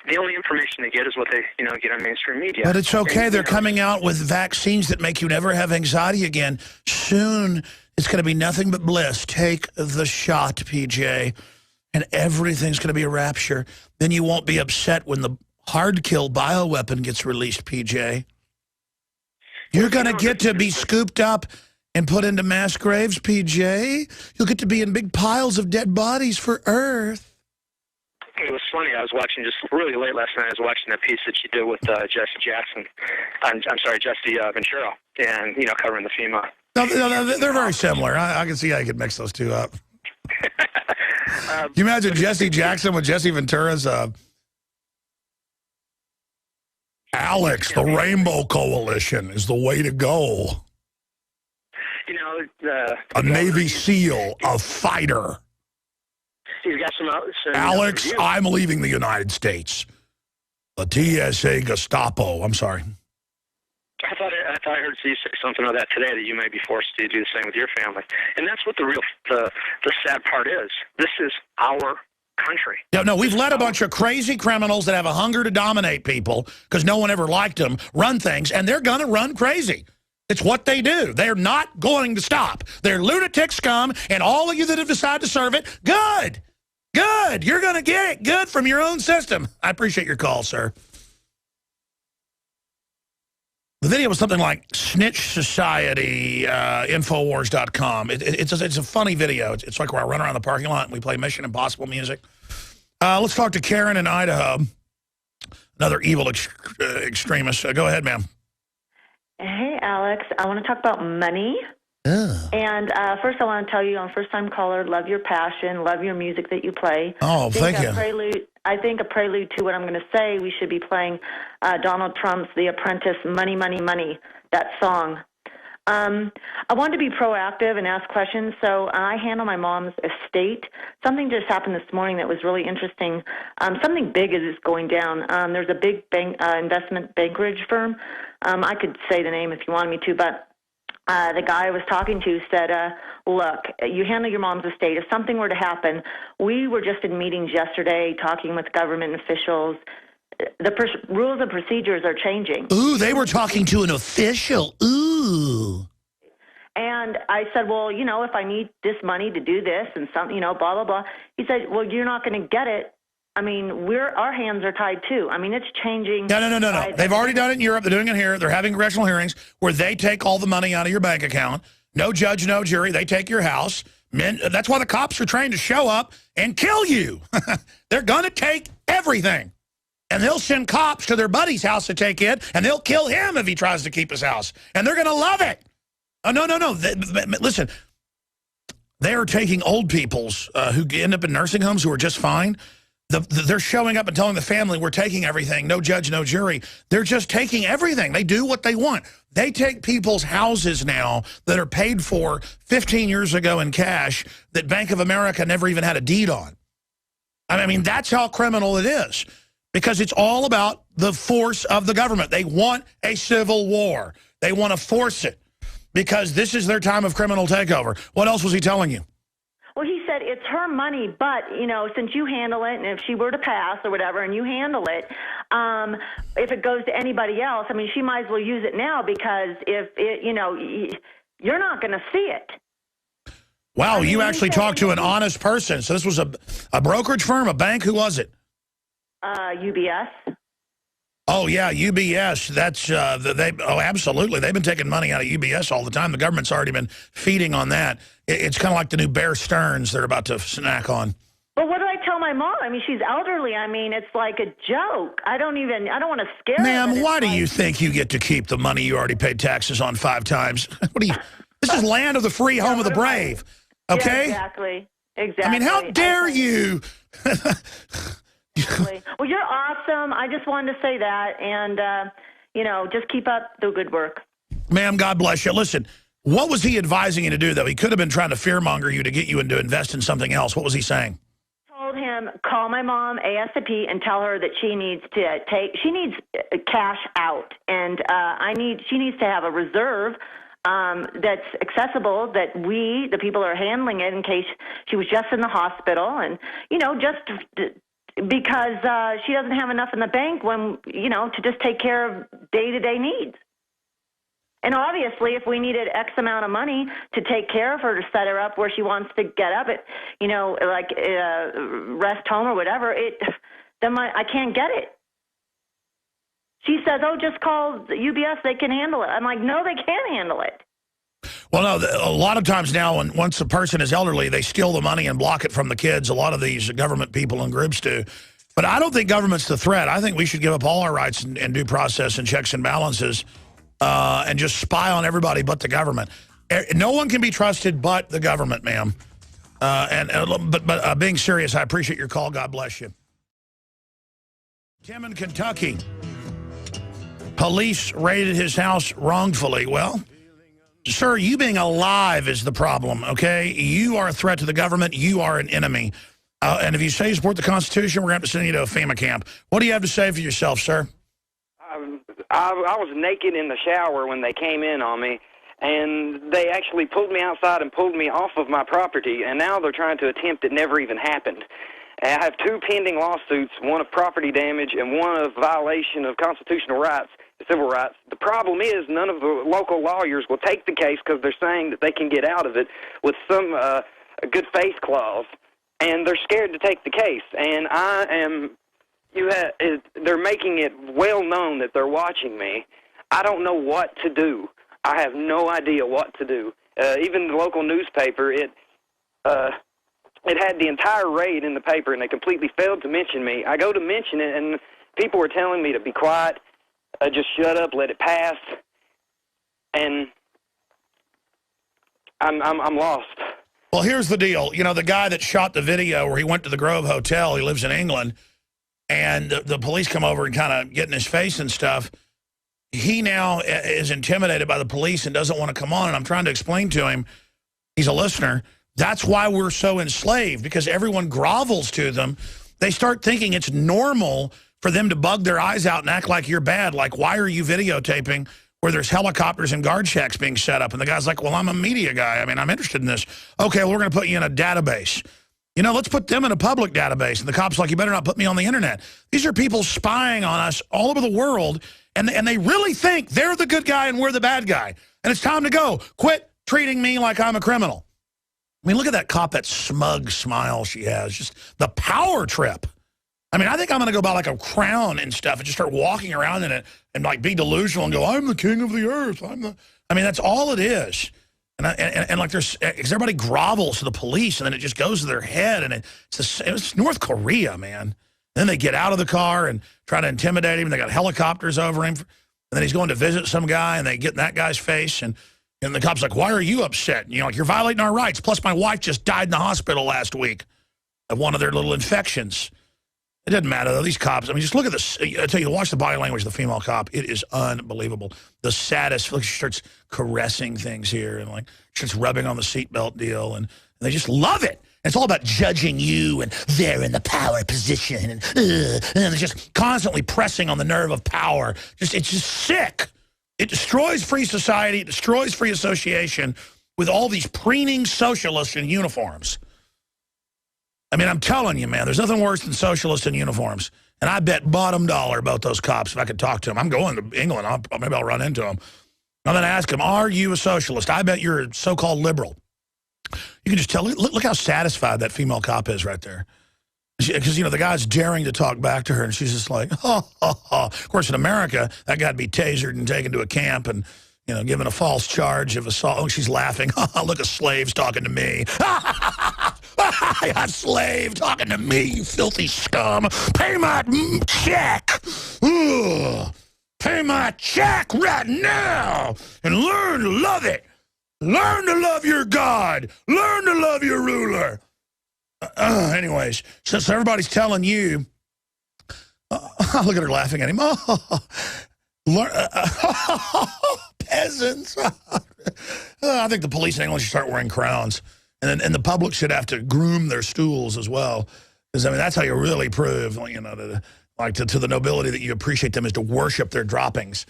The only information they get is what they, get on mainstream media. But it's okay. They're coming out with vaccines that make you never have anxiety again. Soon, it's going to be nothing but bliss. Take the shot, PJ, and everything's going to be a rapture. Then you won't be upset when the hard-kill bioweapon gets released, PJ. You're going to get to be scooped up and put into mass graves, PJ. You'll get to be in big piles of dead bodies for Earth. it was funny. I was watching just really late last night. I was watching that piece that you did with Jesse Jackson. I'm sorry, Jesse Ventura, and covering the FEMA. No, they're very similar. I can see how you could mix those two up. Can you imagine Jesse Jackson with Jesse Ventura's Alex, the Rainbow Coalition is the way to go. A Navy SEAL, a fighter. He's got some Alex, I'm leaving the United States. The TSA Gestapo. I'm sorry. I thought I heard you say something about that today, that you may be forced to do the same with your family. And that's what the sad part is. This is our country. No, we've let a bunch of crazy criminals that have a hunger to dominate people because no one ever liked them run things, and they're going to run crazy. It's what they do. They're not going to stop. They're lunatic scum, and all of you that have decided to serve it, good. Good. You're going to get it good from your own system. I appreciate your call, sir. The video was something like Snitch Society, Infowars.com. It's a funny video. It's like where I run around the parking lot and we play Mission Impossible music. Let's talk to Karen in Idaho, another evil extremist. Go ahead, ma'am. Hey, Alex. I want to talk about money. And first I want to tell you, I'm a first-time caller, love your passion, love your music that you play. Oh, thank you. I think a prelude to what I'm going to say, we should be playing Donald Trump's The Apprentice, Money, Money, Money, that song. I wanted to be proactive and ask questions, so I handle my mom's estate. Something just happened this morning that was really interesting. Something big is going down. There's a big investment bankerage firm. I could say the name if you wanted me to, but the guy I was talking to said, look, you handle your mom's estate. If something were to happen, we were just in meetings yesterday talking with government officials. The rules and procedures are changing. Ooh, they were talking to an official. Ooh. And I said, well, if I need this money to do this and something, blah, blah, blah. He said, well, you're not going to get it. I mean, our hands are tied too. I mean, it's changing. No. They've already done it in Europe. They're doing it here. They're having congressional hearings where they take all the money out of your bank account. No judge, no jury. They take your house. That's why the cops are trained to show up and kill you. They're going to take everything. And they'll send cops to their buddy's house to take it, and they'll kill him if he tries to keep his house. And they're going to love it. Oh, no. Listen, they are taking old peoples who end up in nursing homes who are just fine. They're showing up and telling the family, we're taking everything, no judge, no jury. They're just taking everything. They do what they want. They take people's houses now that are paid for 15 years ago in cash that Bank of America never even had a deed on. I mean, that's how criminal it is, because it's all about the force of the government. They want a civil war. They want to force it because this is their time of criminal takeover. What else was he telling you? Well, he said it's her money, but, since you handle it, and if she were to pass or whatever, and you handle it, if it goes to anybody else, I mean, she might as well use it now, because if it, you're not going to see it. Wow, you actually talked to an honest person. So this was a brokerage firm, a bank? Who was it? UBS. Oh, yeah, UBS. That's, absolutely. They've been taking money out of UBS all the time. The government's already been feeding on that. It's kind of like the new Bear Stearns they're about to snack on. But what do I tell my mom? I mean, she's elderly. I mean, it's like a joke. I don't want to scare her. Ma'am, why do you think you get to keep the money you already paid taxes on 5 times? This is land of the free, home of the brave. Okay? Yeah, exactly. I mean, how dare you? Well, you're awesome. I just wanted to say that, and, just keep up the good work. Ma'am, God bless you. Listen, what was he advising you to do, though? He could have been trying to fearmonger you to get you into invest in something else. What was he saying? I told him, call my mom ASAP and tell her that she needs cash out, and she needs to have a reserve that's accessible, that we, the people are handling it in case she was just in the hospital, and, because she doesn't have enough in the bank to just take care of day-to-day needs. And obviously, if we needed X amount of money to take care of her, to set her up where she wants to get up at, rest home or whatever, then I can't get it. She says, oh, just call UBS, they can handle it. I'm like, no, they can't handle it. Well, no, a lot of times now, once a person is elderly, they steal the money and block it from the kids. A lot of these government people and groups do. But I don't think government's the threat. I think we should give up all our rights and due process and checks and balances and just spy on everybody but the government. No one can be trusted but the government, ma'am. But being serious, I appreciate your call. God bless you. Tim in Kentucky. Police raided his house wrongfully. Well, sir, you being alive is the problem, okay? You are a threat to the government. You are an enemy. And if you say you support the Constitution, we're going to have to send you to a FEMA camp. What do you have to say for yourself, sir? I was naked in the shower when they came in on me, and they actually pulled me outside and pulled me off of my property, and now they're trying to attempt it never even happened. I have 2 pending lawsuits, one of property damage and one of violation of constitutional rights, civil rights. The problem is none of the local lawyers will take the case because they're saying that they can get out of it with some a good faith clause, and they're scared to take the case. And they're making it well known that they're watching me. I don't know what to do. I have no idea what to do. Even the local newspaper, it had the entire raid in the paper, and they completely failed to mention me. I go to mention it, and people were telling me to be quiet, just shut up, let it pass, and I'm lost. Well, here's the deal. You know, the guy that shot the video where he went to the Grove Hotel, he lives in England, and the police come over and kind of get in his face and stuff. He now is intimidated by the police and doesn't want to come on, and I'm trying to explain to him, he's a listener, that's why we're so enslaved, because everyone grovels to them. They start thinking it's normal for them to bug their eyes out and act like you're bad. Like, why are you videotaping where there's helicopters and guard shacks being set up? And the guy's like, well, I'm a media guy. I mean, I'm interested in this. Okay, well, we're going to put you in a database. You know, let's put them in a public database. And the cop's like, you better not put me on the internet. These are people spying on us all over the world, and they really think they're the good guy and we're the bad guy. And it's time to go. Quit treating me like I'm a criminal. I mean, look at that cop, that smug smile she has. Just the power trip. I mean, I think I'm going to go buy like a crown and stuff and just start walking around in it and like be delusional and go, I'm the king of the earth. I mean, that's all it is. And like everybody grovels to the police, and then it just goes to their head, and it's North Korea, man. Then they get out of the car and try to intimidate him. They got helicopters over him, and then he's going to visit some guy, and they get in that guy's face, and the cop's like, why are you upset? And, you know, like, you're violating our rights. Plus, my wife just died in the hospital last week of one of their little infections. It doesn't matter, though. These cops, I mean, just look at this. I tell you, watch the body language of the female cop. It is unbelievable. The saddest, look, she starts caressing things here and, like, starts rubbing on the seatbelt deal, and they just love it. And it's all about judging you, and they're in the power position, and they're just constantly pressing on the nerve of power. It's just sick. It destroys free society. It destroys free association with all these preening socialists in uniforms. I mean, I'm telling you, man, there's nothing worse than socialists in uniforms. And I bet bottom dollar about those cops if I could talk to them. I'm going to England. Maybe I'll run into them. I'm going to ask them, are you a socialist? I bet you're a so-called liberal. You can just tell. Look how satisfied that female cop is right there. Because, you know, the guy's daring to talk back to her, and she's just like, ha, ha, ha. Of course, in America, that guy'd be tasered and taken to a camp and, you know, given a false charge of assault. Oh, she's laughing. Look, a slave's talking to me. A slave talking to me, you filthy scum. Pay my check. Ugh. Pay my check right now and learn to love it. Learn to love your God. Learn to love your ruler. Anyways, so everybody's telling you, look at her laughing at him. Peasants. I think the police in England should start wearing crowns. And the public should have to groom their stools as well. Because, I mean, that's how you really prove, you know, to the nobility that you appreciate them, is to worship their droppings.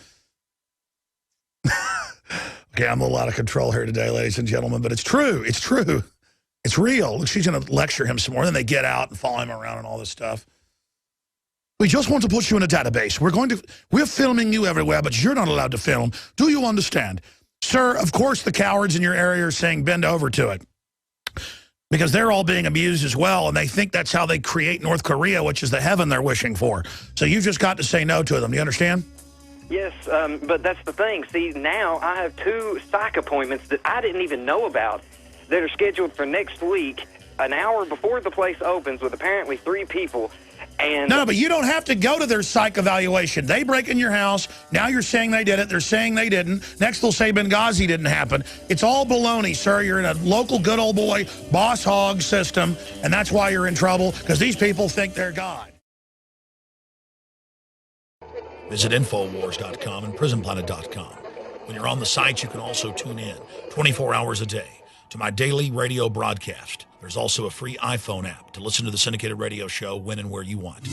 Okay, I'm a little out of control here today, ladies and gentlemen, but it's true. It's true. It's real. She's going to lecture him some more. Then they get out and follow him around and all this stuff. We just want to put you in a database. We're filming you everywhere, but you're not allowed to film. Do you understand? Sir, of course the cowards in your area are saying bend over to it. Because they're all being abused as well, and they think that's how they create North Korea, which is the heaven they're wishing for. So you've just got to say no to them. Do you understand? Yes, but that's the thing. See, now I have 2 psych appointments that I didn't even know about that are scheduled for next week, an hour before the place opens, with apparently 3 people. And no, but you don't have to go to their psych evaluation. They break in your house. Now you're saying they did it. They're saying they didn't. Next they'll say Benghazi didn't happen. It's all baloney, sir. You're in a local good old boy boss hog system, and that's why you're in trouble, because these people think they're God. Visit Infowars.com and PrisonPlanet.com. When you're on the site, you can also tune in 24 hours a day to my daily radio broadcast. There's also a free iPhone app to listen to the syndicated radio show when and where you want.